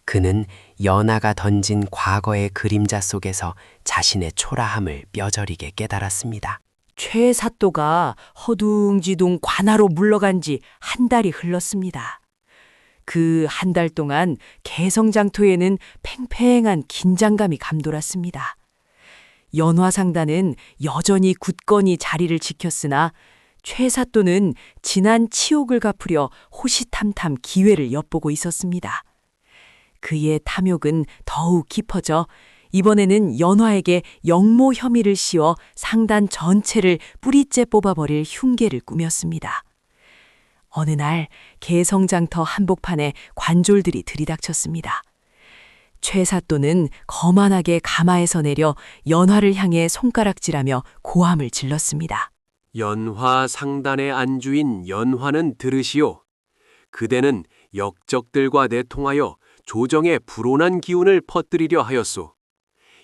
그는 연화가 던진 과거의 그림자 속에서 자신의 초라함을 뼈저리게 깨달았습니다. 최사또가 허둥지둥 관하로 물러간 지 한 달이 흘렀습니다. 그 한 달 동안 개성장터에는 팽팽한 긴장감이 감돌았습니다. 연화상단은 여전히 굳건히 자리를 지켰으나 최사또는 지난 치욕을 갚으려 호시탐탐 기회를 엿보고 있었습니다. 그의 탐욕은 더욱 깊어져 이번에는 연화에게 영모 혐의를 씌워 상단 전체를 뿌리째 뽑아버릴 흉계를 꾸몄습니다. 어느 날 개성장터 한복판에 관졸들이 들이닥쳤습니다. 최사또는 거만하게 가마에서 내려 연화를 향해 손가락질하며 고함을 질렀습니다. 연화 상단의 안주인 연화는 들으시오. 그대는 역적들과 내통하여 조정에 불온한 기운을 퍼뜨리려 하였소.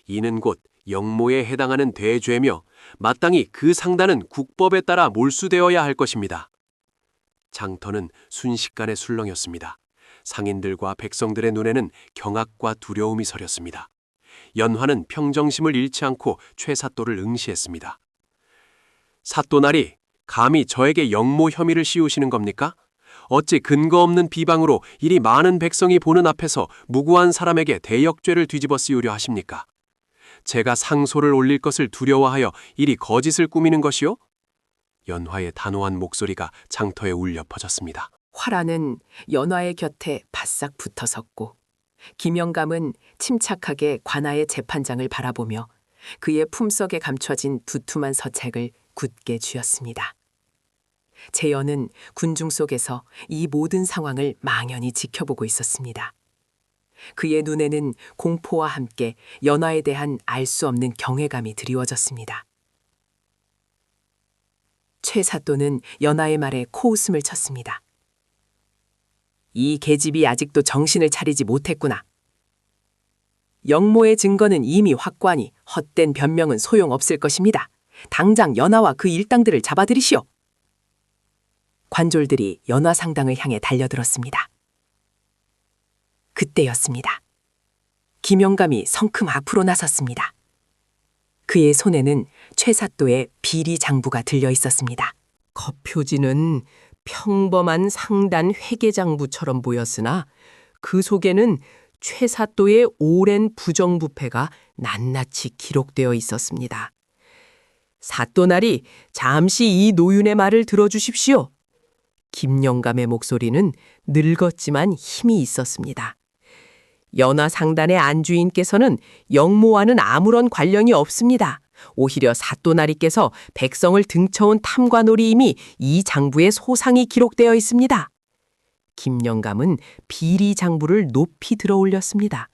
이는 곧 영모에 해당하는 대죄며 마땅히 그 상단은 국법에 따라 몰수되어야 할 것입니다. 장터는 순식간에 술렁였습니다. 상인들과 백성들의 눈에는 경악과 두려움이 서렸습니다. 연화는 평정심을 잃지 않고 최사또를 응시했습니다. 사또나리, 감히 저에게 영모 혐의를 씌우시는 겁니까? 어찌 근거 없는 비방으로 이리 많은 백성이 보는 앞에서 무고한 사람에게 대역죄를 뒤집어 씌우려 하십니까? 제가 상소를 올릴 것을 두려워하여 이리 거짓을 꾸미는 것이요? 연화의 단호한 목소리가 장터에 울려 퍼졌습니다. 화라는 연화의 곁에 바싹 붙어섰고 김영감은 침착하게 관아의 재판장을 바라보며 그의 품속에 감춰진 두툼한 서책을 굳게 쥐었습니다. 재연은 군중 속에서 이 모든 상황을 망연히 지켜보고 있었습니다. 그의 눈에는 공포와 함께 연화에 대한 알 수 없는 경외감이 드리워졌습니다. 최사또는 연화의 말에 코웃음을 쳤습니다. 이 계집이 아직도 정신을 차리지 못했구나. 영모의 증거는 이미 확고하니 헛된 변명은 소용없을 것입니다. 당장 연화와 그 일당들을 잡아들이시오. 관졸들이 연화 상당을 향해 달려들었습니다. 그때였습니다. 김영감이 성큼 앞으로 나섰습니다. 그의 손에는 최사또의 비리 장부가 들려 있었습니다. 겉표지는 평범한 상단 회계장부처럼 보였으나 그 속에는 최사또의 오랜 부정부패가 낱낱이 기록되어 있었습니다. 사또나리, 잠시 이 노윤의 말을 들어주십시오. 김영감의 목소리는 늙었지만 힘이 있었습니다. 연화 상단의 안주인께서는 영모와는 아무런 관련이 없습니다. 오히려 사또나리께서 백성을 등쳐온 탐관오리임이 이 장부에 소상히 기록되어 있습니다. 김영감은 비리 장부를 높이 들어 올렸습니다.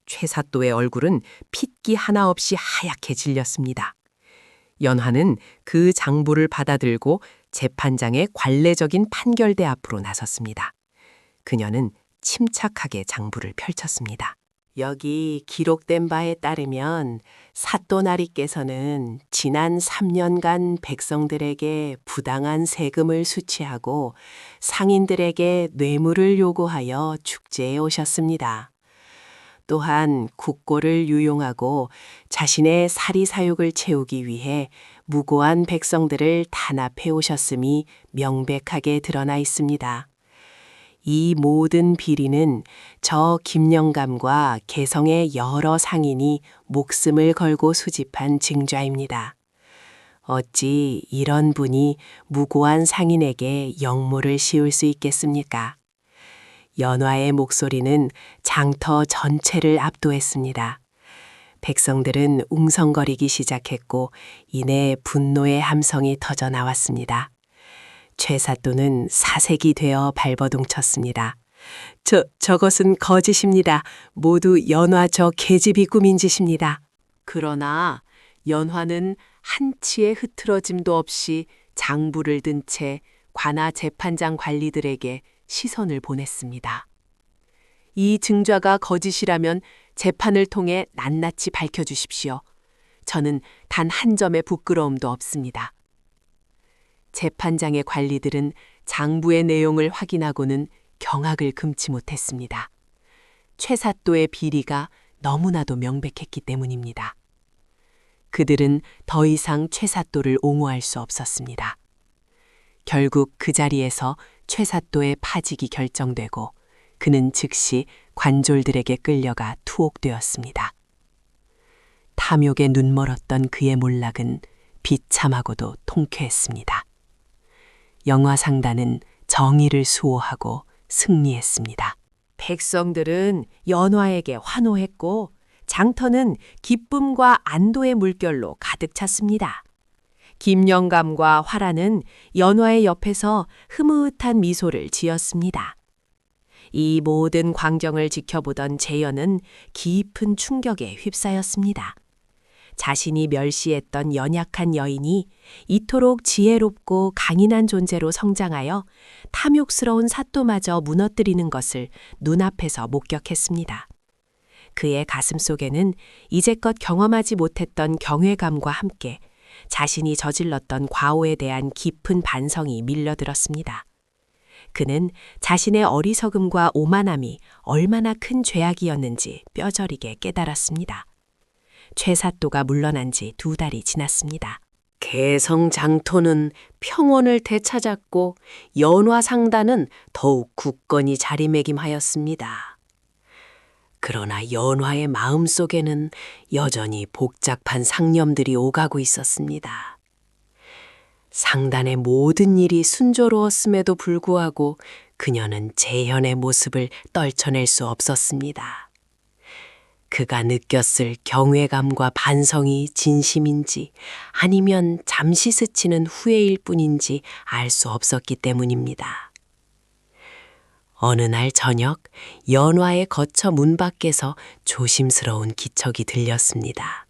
최사또의 얼굴은 핏기 하나 없이 하얗게 질렸습니다. 연화는 그 장부를 받아들고 재판장의 관례적인 판결대 앞으로 나섰습니다. 그녀는 침착하게 장부를 펼쳤습니다. 여기 기록된 바에 따르면 사또나리께서는 지난 3년간 백성들에게 부당한 세금을 수취하고 상인들에게 뇌물을 요구하여 축제에 오셨습니다. 또한 국고를 유용하고 자신의 사리사욕을 채우기 위해 무고한 백성들을 탄압해 오셨음이 명백하게 드러나 있습니다. 이 모든 비리는 저 김영감과 개성의 여러 상인이 목숨을 걸고 수집한 증좌입니다. 어찌 이런 분이 무고한 상인에게 역모를 씌울 수 있겠습니까? 연화의 목소리는 장터 전체를 압도했습니다. 백성들은 웅성거리기 시작했고 이내 분노의 함성이 터져 나왔습니다. 최사또는 사색이 되어 발버둥쳤습니다. 저것은 거짓입니다. 모두 연화 저 계집이 꾸민 짓입니다. 그러나 연화는 한치의 흐트러짐도 없이 장부를 든 채 관아 재판장 관리들에게 시선을 보냈습니다. 이 증좌가 거짓이라면 재판을 통해 낱낱이 밝혀주십시오. 저는 단 한 점의 부끄러움도 없습니다. 재판장의 관리들은 장부의 내용을 확인하고는 경악을 금치 못했습니다. 최사또의 비리가 너무나도 명백했기 때문입니다. 그들은 더 이상 최사또를 옹호할 수 없었습니다. 결국 그 자리에서 최사또의 파직이 결정되고 그는 즉시 관졸들에게 끌려가 투옥되었습니다. 탐욕에 눈멀었던 그의 몰락은 비참하고도 통쾌했습니다. 영화상단은 정의를 수호하고 승리했습니다. 백성들은 연화에게 환호했고 장터는 기쁨과 안도의 물결로 가득 찼습니다. 김영감과 화라는 연화의 옆에서 흐뭇한 미소를 지었습니다. 이 모든 광경을 지켜보던 재현은 깊은 충격에 휩싸였습니다. 자신이 멸시했던 연약한 여인이 이토록 지혜롭고 강인한 존재로 성장하여 탐욕스러운 사또마저 무너뜨리는 것을 눈앞에서 목격했습니다. 그의 가슴 속에는 이제껏 경험하지 못했던 경외감과 함께 자신이 저질렀던 과오에 대한 깊은 반성이 밀려들었습니다. 그는 자신의 어리석음과 오만함이 얼마나 큰 죄악이었는지 뼈저리게 깨달았습니다. 최사또가 물러난 지 2달이 지났습니다. 개성장토는 평온을 되찾았고 연화상단은 더욱 굳건히 자리매김하였습니다. 그러나 연화의 마음속에는 여전히 복잡한 상념들이 오가고 있었습니다. 상단의 모든 일이 순조로웠음에도 불구하고 그녀는 재현의 모습을 떨쳐낼 수 없었습니다. 그가 느꼈을 경외감과 반성이 진심인지 아니면 잠시 스치는 후회일 뿐인지 알 수 없었기 때문입니다. 어느 날 저녁 연화의 거처 문 밖에서 조심스러운 기척이 들렸습니다.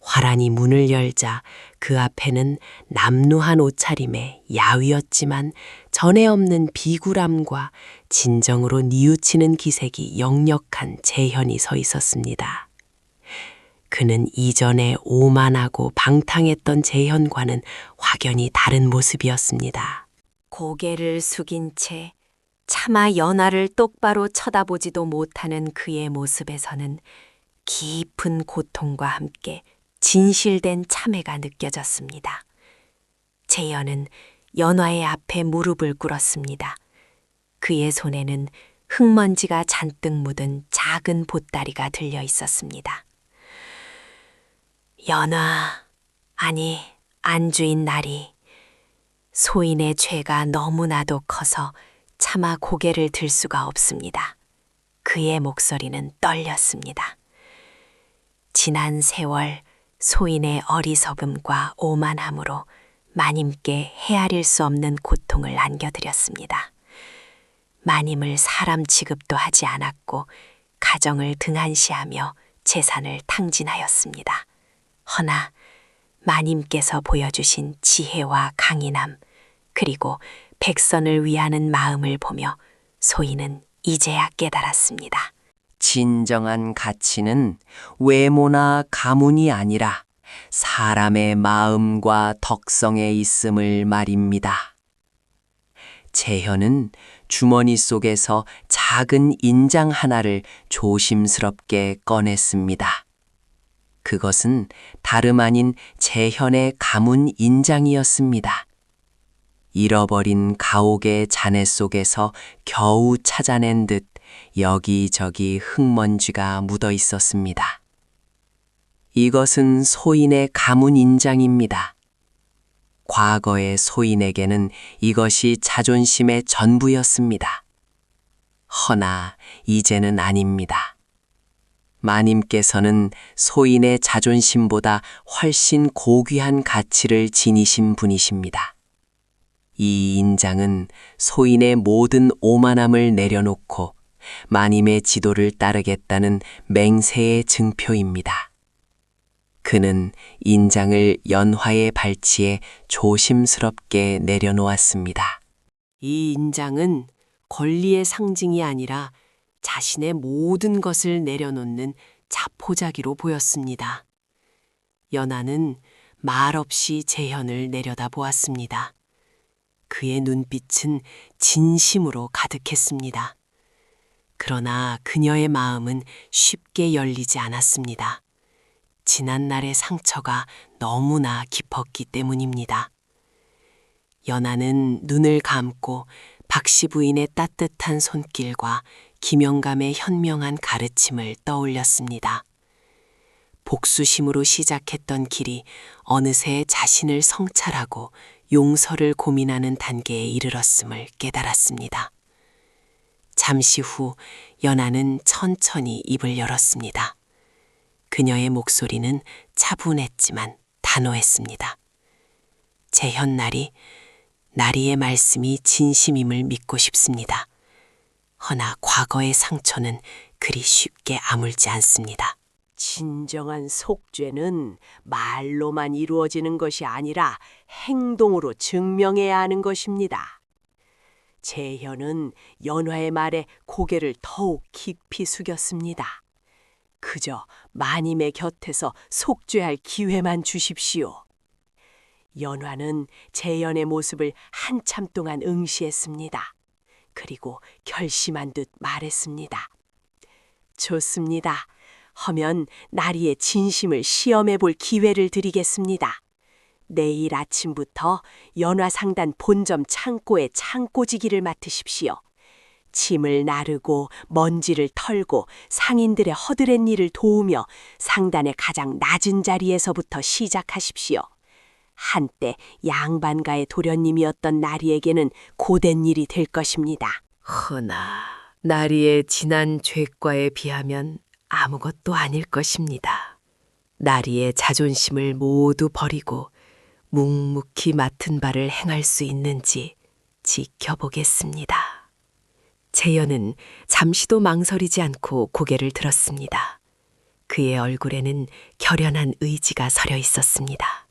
화란히 문을 열자 그 앞에는 남루한 옷차림에 야위었지만 전에 없는 비굴함과 진정으로 뉘우치는 기색이 역력한 재현이 서 있었습니다. 그는 이전에 오만하고 방탕했던 재현과는 확연히 다른 모습이었습니다. 고개를 숙인 채 차마 연화를 똑바로 쳐다보지도 못하는 그의 모습에서는 깊은 고통과 함께 진실된 참회가 느껴졌습니다. 재현은 연화의 앞에 무릎을 꿇었습니다. 그의 손에는 흙먼지가 잔뜩 묻은 작은 보따리가 들려 있었습니다. 연화, 아니 안주인 나리, 소인의 죄가 너무나도 커서 차마 고개를 들 수가 없습니다. 그의 목소리는 떨렸습니다. 지난 세월 소인의 어리석음과 오만함으로 마님께 헤아릴 수 없는 고통을 안겨드렸습니다. 마님을 사람 취급도 하지 않았고 가정을 등한시하며 재산을 탕진하였습니다. 허나 마님께서 보여주신 지혜와 강인함, 그리고 백선을 위하는 마음을 보며 소인은 이제야 깨달았습니다. 진정한 가치는 외모나 가문이 아니라 사람의 마음과 덕성에 있음을 말입니다. 재현은 주머니 속에서 작은 인장 하나를 조심스럽게 꺼냈습니다. 그것은 다름 아닌 재현의 가문 인장이었습니다. 잃어버린 가옥의 잔해 속에서 겨우 찾아낸 듯 여기저기 흙먼지가 묻어 있었습니다. 이것은 소인의 가문 인장입니다. 과거의 소인에게는 이것이 자존심의 전부였습니다. 허나 이제는 아닙니다. 마님께서는 소인의 자존심보다 훨씬 고귀한 가치를 지니신 분이십니다. 이 인장은 소인의 모든 오만함을 내려놓고 마님의 지도를 따르겠다는 맹세의 증표입니다. 그는 인장을 연화의 발치에 조심스럽게 내려놓았습니다. 이 인장은 권리의 상징이 아니라 자신의 모든 것을 내려놓는 자포자기로 보였습니다. 연하는 말없이 재현을 내려다보았습니다. 그의 눈빛은 진심으로 가득했습니다. 그러나 그녀의 마음은 쉽게 열리지 않았습니다. 지난날의 상처가 너무나 깊었기 때문입니다. 연하는 눈을 감고 박씨 부인의 따뜻한 손길과 김영감의 현명한 가르침을 떠올렸습니다. 복수심으로 시작했던 길이 어느새 자신을 성찰하고 용서를 고민하는 단계에 이르렀음을 깨달았습니다. 잠시 후 연하는 천천히 입을 열었습니다. 그녀의 목소리는 차분했지만 단호했습니다. 재현나리, 나리의 말씀이 진심임을 믿고 싶습니다. 허나 과거의 상처는 그리 쉽게 아물지 않습니다. 진정한 속죄는 말로만 이루어지는 것이 아니라 행동으로 증명해야 하는 것입니다. 재현은 연화의 말에 고개를 더욱 깊이 숙였습니다. 그저 마님의 곁에서 속죄할 기회만 주십시오. 연화는 재현의 모습을 한참 동안 응시했습니다. 그리고 결심한 듯 말했습니다. 좋습니다. 하면 나리의 진심을 시험해 볼 기회를 드리겠습니다. 내일 아침부터 연화상단 본점 창고에 창고지기를 맡으십시오. 짐을 나르고 먼지를 털고 상인들의 허드렛 일을 도우며 상단의 가장 낮은 자리에서부터 시작하십시오. 한때 양반가의 도련님이었던 나리에게는 고된 일이 될 것입니다. 허나 나리의 지난 죄과에 비하면 아무것도 아닐 것입니다. 나리의 자존심을 모두 버리고 묵묵히 맡은 바를 행할 수 있는지 지켜보겠습니다. 재현은 잠시도 망설이지 않고 고개를 들었습니다. 그의 얼굴에는 결연한 의지가 서려 있었습니다.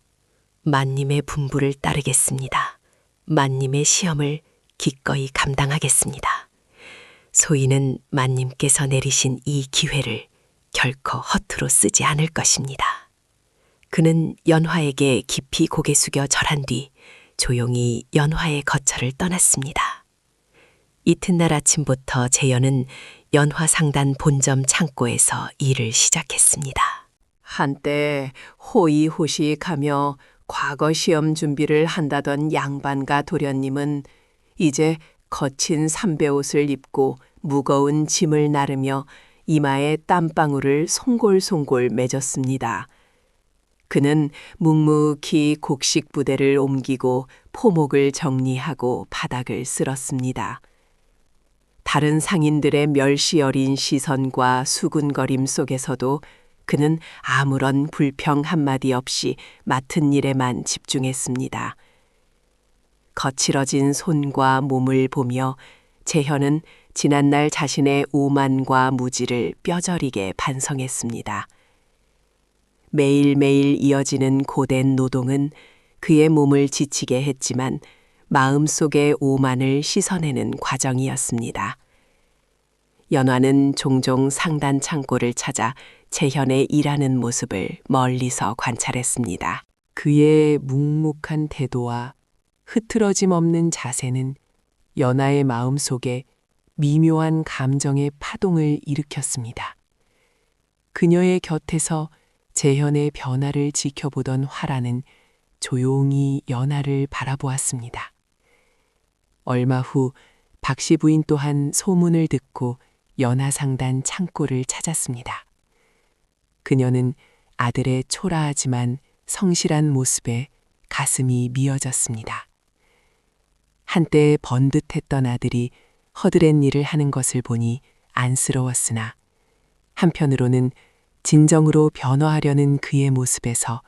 만님의 분부를 따르겠습니다. 만님의 시험을 기꺼이 감당하겠습니다. 소인은 만님께서 내리신 이 기회를 결코 허투루 쓰지 않을 것입니다. 그는 연화에게 깊이 고개 숙여 절한 뒤 조용히 연화의 거처를 떠났습니다. 이튿날 아침부터 재현은 연화상단 본점 창고에서 일을 시작했습니다. 한때 호의호식하며 과거 시험 준비를 한다던 양반가 도련님은 이제 거친 삼배옷을 입고 무거운 짐을 나르며 이마에 땀방울을 송골송골 맺었습니다. 그는 묵묵히 곡식 부대를 옮기고 포목을 정리하고 바닥을 쓸었습니다. 다른 상인들의 멸시 어린 시선과 수군거림 속에서도 그는 아무런 불평 한마디 없이 맡은 일에만 집중했습니다. 거칠어진 손과 몸을 보며 재현은 지난날 자신의 오만과 무지를 뼈저리게 반성했습니다. 매일매일 이어지는 고된 노동은 그의 몸을 지치게 했지만 마음속의 오만을 씻어내는 과정이었습니다. 연화는 종종 상단 창고를 찾아 재현의 일하는 모습을 멀리서 관찰했습니다. 그의 묵묵한 태도와 흐트러짐 없는 자세는 연하의 마음속에 미묘한 감정의 파동을 일으켰습니다. 그녀의 곁에서 재현의 변화를 지켜보던 화라는 조용히 연하를 바라보았습니다. 얼마 후 박씨 부인 또한 소문을 듣고 연하상단 창고를 찾았습니다. 그녀는 아들의 초라하지만 성실한 모습에 가슴이 미어졌습니다. 한때 번듯했던 아들이 허드렛 일을 하는 것을 보니 안쓰러웠으나 한편으로는 진정으로 변화하려는 그의 모습에서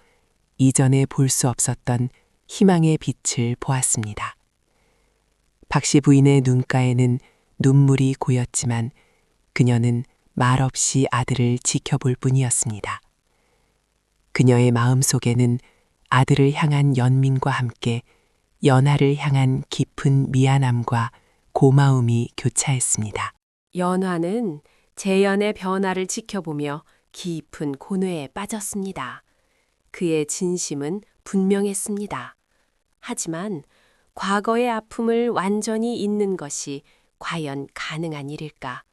이전에 볼 수 없었던 희망의 빛을 보았습니다. 박씨 부인의 눈가에는 눈물이 고였지만 그녀는 말없이 아들을 지켜볼 뿐이었습니다. 그녀의 마음속에는 아들을 향한 연민과 함께 연하를 향한 깊은 미안함과 고마움이 교차했습니다. 연화는 재현의 변화를 지켜보며 깊은 고뇌에 빠졌습니다. 그의 진심은 분명했습니다. 하지만 과거의 아픔을 완전히 잊는 것이 과연 가능한 일일까?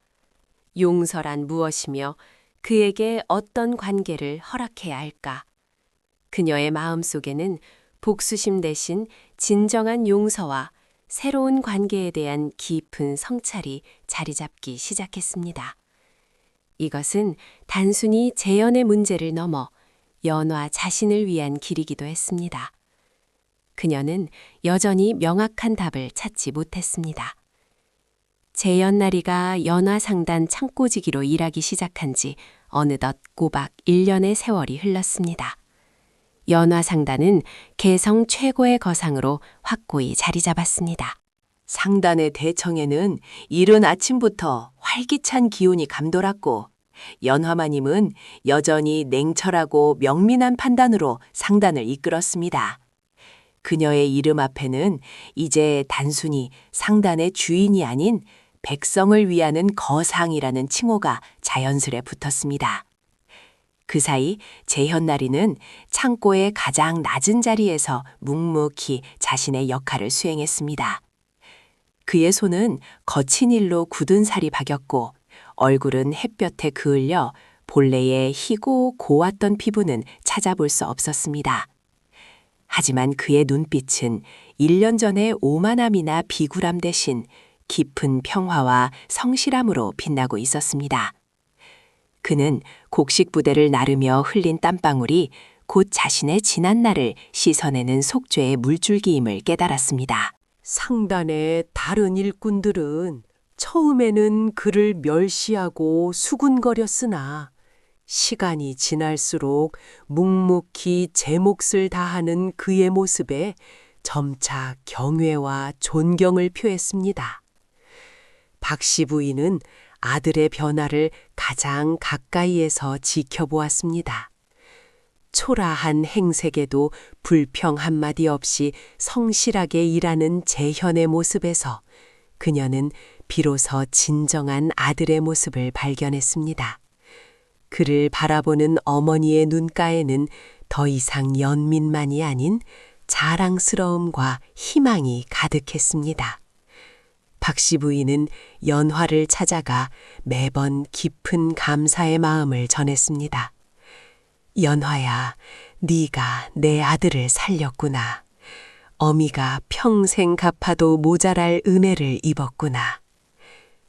용서란 무엇이며 그에게 어떤 관계를 허락해야 할까? 그녀의 마음속에는 복수심 대신 진정한 용서와 새로운 관계에 대한 깊은 성찰이 자리 잡기 시작했습니다. 이것은 단순히 재현의 문제를 넘어 연화 자신을 위한 길이기도 했습니다. 그녀는 여전히 명확한 답을 찾지 못했습니다. 재연나리가 연화상단 창고지기로 일하기 시작한 지 어느덧 꼬박 1년의 세월이 흘렀습니다. 연화상단은 개성 최고의 거상으로 확고히 자리 잡았습니다. 상단의 대청에는 이른 아침부터 활기찬 기운이 감돌았고 연화마님은 여전히 냉철하고 명민한 판단으로 상단을 이끌었습니다. 그녀의 이름 앞에는 이제 단순히 상단의 주인이 아닌 백성을 위하는 거상이라는 칭호가 자연스레 붙었습니다. 그 사이 재현나리는 창고의 가장 낮은 자리에서 묵묵히 자신의 역할을 수행했습니다. 그의 손은 거친 일로 굳은 살이 박였고 얼굴은 햇볕에 그을려 본래의 희고 고왔던 피부는 찾아볼 수 없었습니다. 하지만 그의 눈빛은 1년 전의 오만함이나 비굴함 대신 깊은 평화와 성실함으로 빛나고 있었습니다. 그는 곡식 부대를 나르며 흘린 땀방울이 곧 자신의 지난 날을 씻어내는 속죄의 물줄기임을 깨달았습니다. 상단의 다른 일꾼들은 처음에는 그를 멸시하고 수군거렸으나 시간이 지날수록 묵묵히 제 몫을 다하는 그의 모습에 점차 경외와 존경을 표했습니다. 박씨 부인은 아들의 변화를 가장 가까이에서 지켜보았습니다. 초라한 행색에도 불평 한마디 없이 성실하게 일하는 재현의 모습에서 그녀는 비로소 진정한 아들의 모습을 발견했습니다. 그를 바라보는 어머니의 눈가에는 더 이상 연민만이 아닌 자랑스러움과 희망이 가득했습니다. 박씨 부인은 연화를 찾아가 매번 깊은 감사의 마음을 전했습니다. 연화야, 네가 내 아들을 살렸구나. 어미가 평생 갚아도 모자랄 은혜를 입었구나.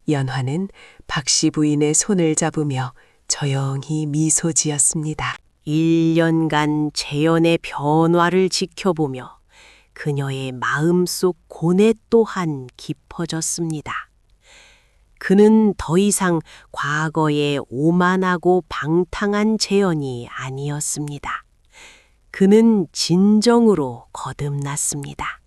연화는 박씨 부인의 손을 잡으며 조용히 미소 지었습니다. 1년간 재현의 변화를 지켜보며 그녀의 마음속 고뇌 또한 깊어졌습니다. 그는 더 이상 과거의 오만하고 방탕한 재현이 아니었습니다. 그는 진정으로 거듭났습니다.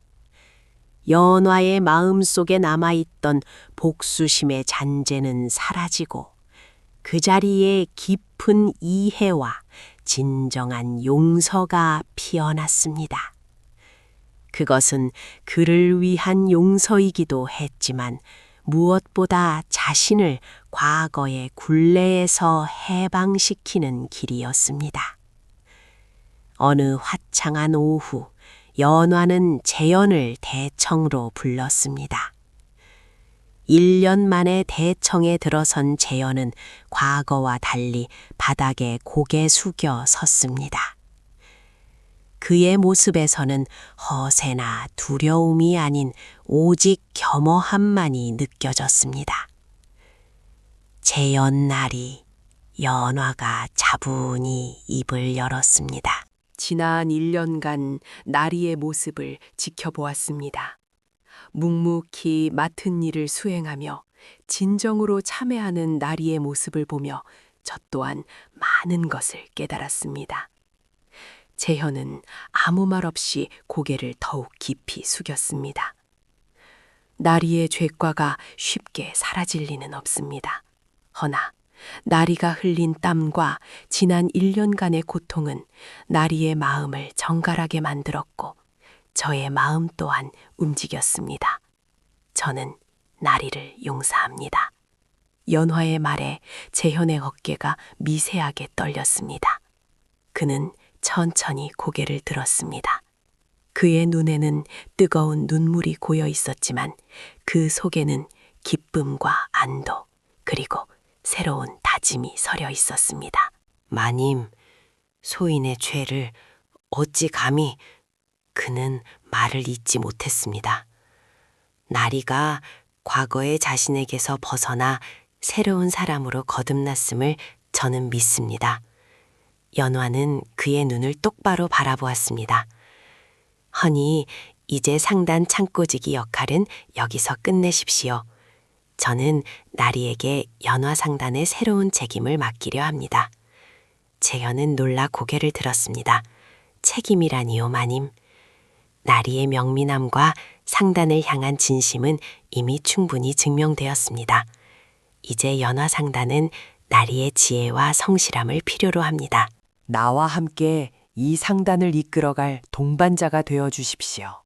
연화의 마음속에 남아있던 복수심의 잔재는 사라지고 그 자리에 깊은 이해와 진정한 용서가 피어났습니다. 그것은 그를 위한 용서이기도 했지만 무엇보다 자신을 과거의 굴레에서 해방시키는 길이었습니다. 어느 화창한 오후, 연화는 재현을 대청으로 불렀습니다. 1년 만에 대청에 들어선 재현은 과거와 달리 바닥에 고개 숙여 섰습니다. 그의 모습에서는 허세나 두려움이 아닌 오직 겸허함만이 느껴졌습니다. 재연날이 연화가 차분히 입을 열었습니다. 지난 1년간 나리의 모습을 지켜보았습니다. 묵묵히 맡은 일을 수행하며 진정으로 참회하는 나리의 모습을 보며 저 또한 많은 것을 깨달았습니다. 재현은 아무 말 없이 고개를 더욱 깊이 숙였습니다. 나리의 죄과가 쉽게 사라질 리는 없습니다. 허나 나리가 흘린 땀과 지난 1년간의 고통은 나리의 마음을 정갈하게 만들었고 저의 마음 또한 움직였습니다. 저는 나리를 용서합니다. 연화의 말에 재현의 어깨가 미세하게 떨렸습니다. 그는 천천히 고개를 들었습니다. 그의 눈에는 뜨거운 눈물이 고여 있었지만 그 속에는 기쁨과 안도 그리고 새로운 다짐이 서려 있었습니다. 마님, 소인의 죄를 어찌 감히 그는 말을 잇지 못했습니다. 나리가 과거의 자신에게서 벗어나 새로운 사람으로 거듭났음을 저는 믿습니다. 연화는 그의 눈을 똑바로 바라보았습니다. 허니 이제 상단 창고지기 역할은 여기서 끝내십시오. 저는 나리에게 연화 상단의 새로운 책임을 맡기려 합니다. 재현은 놀라 고개를 들었습니다. 책임이라니요, 마님. 나리의 명민함과 상단을 향한 진심은 이미 충분히 증명되었습니다. 이제 연화 상단은 나리의 지혜와 성실함을 필요로 합니다. 나와 함께 이 상단을 이끌어갈 동반자가 되어 주십시오.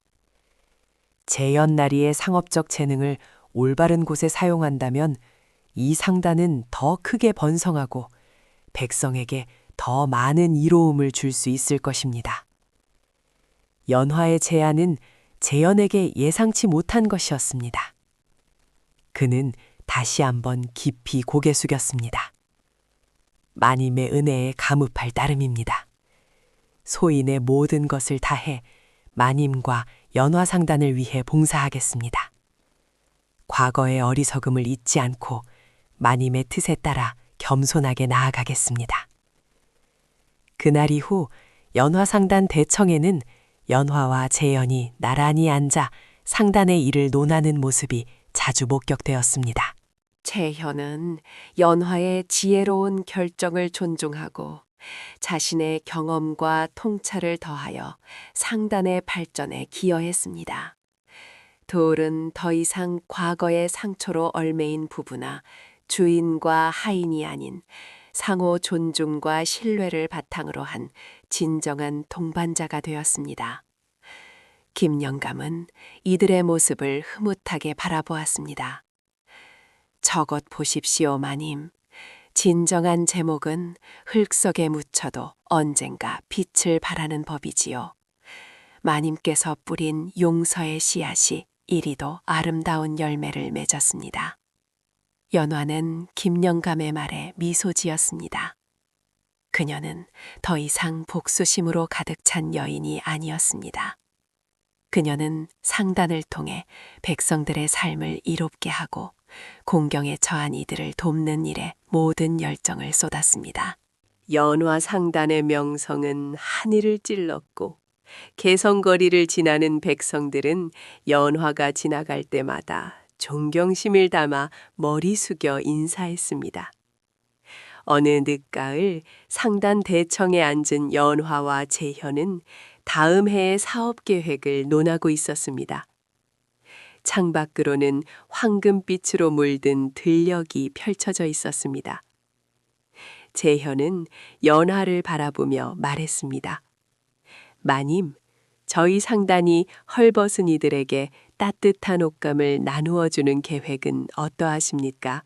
재연나리의 상업적 재능을 올바른 곳에 사용한다면 이 상단은 더 크게 번성하고 백성에게 더 많은 이로움을 줄 수 있을 것입니다. 연화의 제안은 재연에게 예상치 못한 것이었습니다. 그는 다시 한번 깊이 고개 숙였습니다. 마님의 은혜에 감흡할 따름입니다. 소인의 모든 것을 다해 마님과 연화상단을 위해 봉사하겠습니다. 과거의 어리석음을 잊지 않고 마님의 뜻에 따라 겸손하게 나아가겠습니다. 그날 이후 연화상단 대청에는 연화와 재연이 나란히 앉아 상단의 일을 논하는 모습이 자주 목격되었습니다. 재현은 연화의 지혜로운 결정을 존중하고 자신의 경험과 통찰을 더하여 상단의 발전에 기여했습니다. 돌은 더 이상 과거의 상처로 얽매인 부부나 주인과 하인이 아닌 상호 존중과 신뢰를 바탕으로 한 진정한 동반자가 되었습니다. 김영감은 이들의 모습을 흐뭇하게 바라보았습니다. 저것 보십시오, 마님. 진정한 제목은 흙 속에 묻혀도 언젠가 빛을 발하는 법이지요. 마님께서 뿌린 용서의 씨앗이 이리도 아름다운 열매를 맺었습니다. 연화는 김영감의 말에 미소 지었습니다. 그녀는 더 이상 복수심으로 가득 찬 여인이 아니었습니다. 그녀는 상단을 통해 백성들의 삶을 이롭게 하고 공경에 처한 이들을 돕는 일에 모든 열정을 쏟았습니다. 연화 상단의 명성은 하늘을 찔렀고 개성거리를 지나는 백성들은 연화가 지나갈 때마다 존경심을 담아 머리 숙여 인사했습니다. 어느 늦가을 상단 대청에 앉은 연화와 재현은 다음 해의 사업 계획을 논하고 있었습니다. 창밖으로는 황금빛으로 물든 들녘이 펼쳐져 있었습니다. 재현은 연화를 바라보며 말했습니다. 마님, 저희 상단이 헐벗은 이들에게 따뜻한 옷감을 나누어 주는 계획은 어떠하십니까?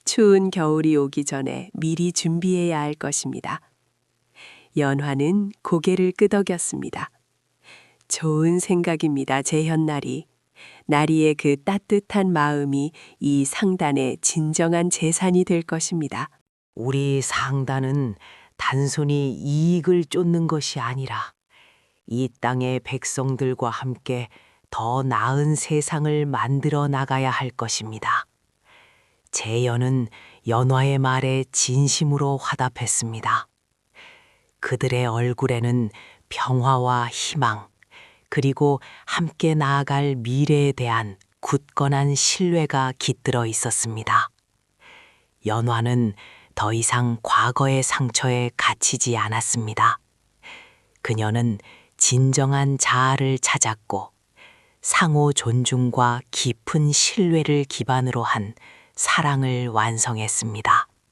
추운 겨울이 오기 전에 미리 준비해야 할 것입니다. 연화는 고개를 끄덕였습니다. 좋은 생각입니다, 재현나리. 나리의 그 따뜻한 마음이 이 상단의 진정한 재산이 될 것입니다. 우리 상단은 단순히 이익을 쫓는 것이 아니라 이 땅의 백성들과 함께 더 나은 세상을 만들어 나가야 할 것입니다. 재현은 연화의 말에 진심으로 화답했습니다. 그들의 얼굴에는 평화와 희망, 그리고 함께 나아갈 미래에 대한 굳건한 신뢰가 깃들어 있었습니다. 연화는 더 이상 과거의 상처에 갇히지 않았습니다. 그녀는 진정한 자아를 찾았고 상호 존중과 깊은 신뢰를 기반으로 한 사랑을 완성했습니다.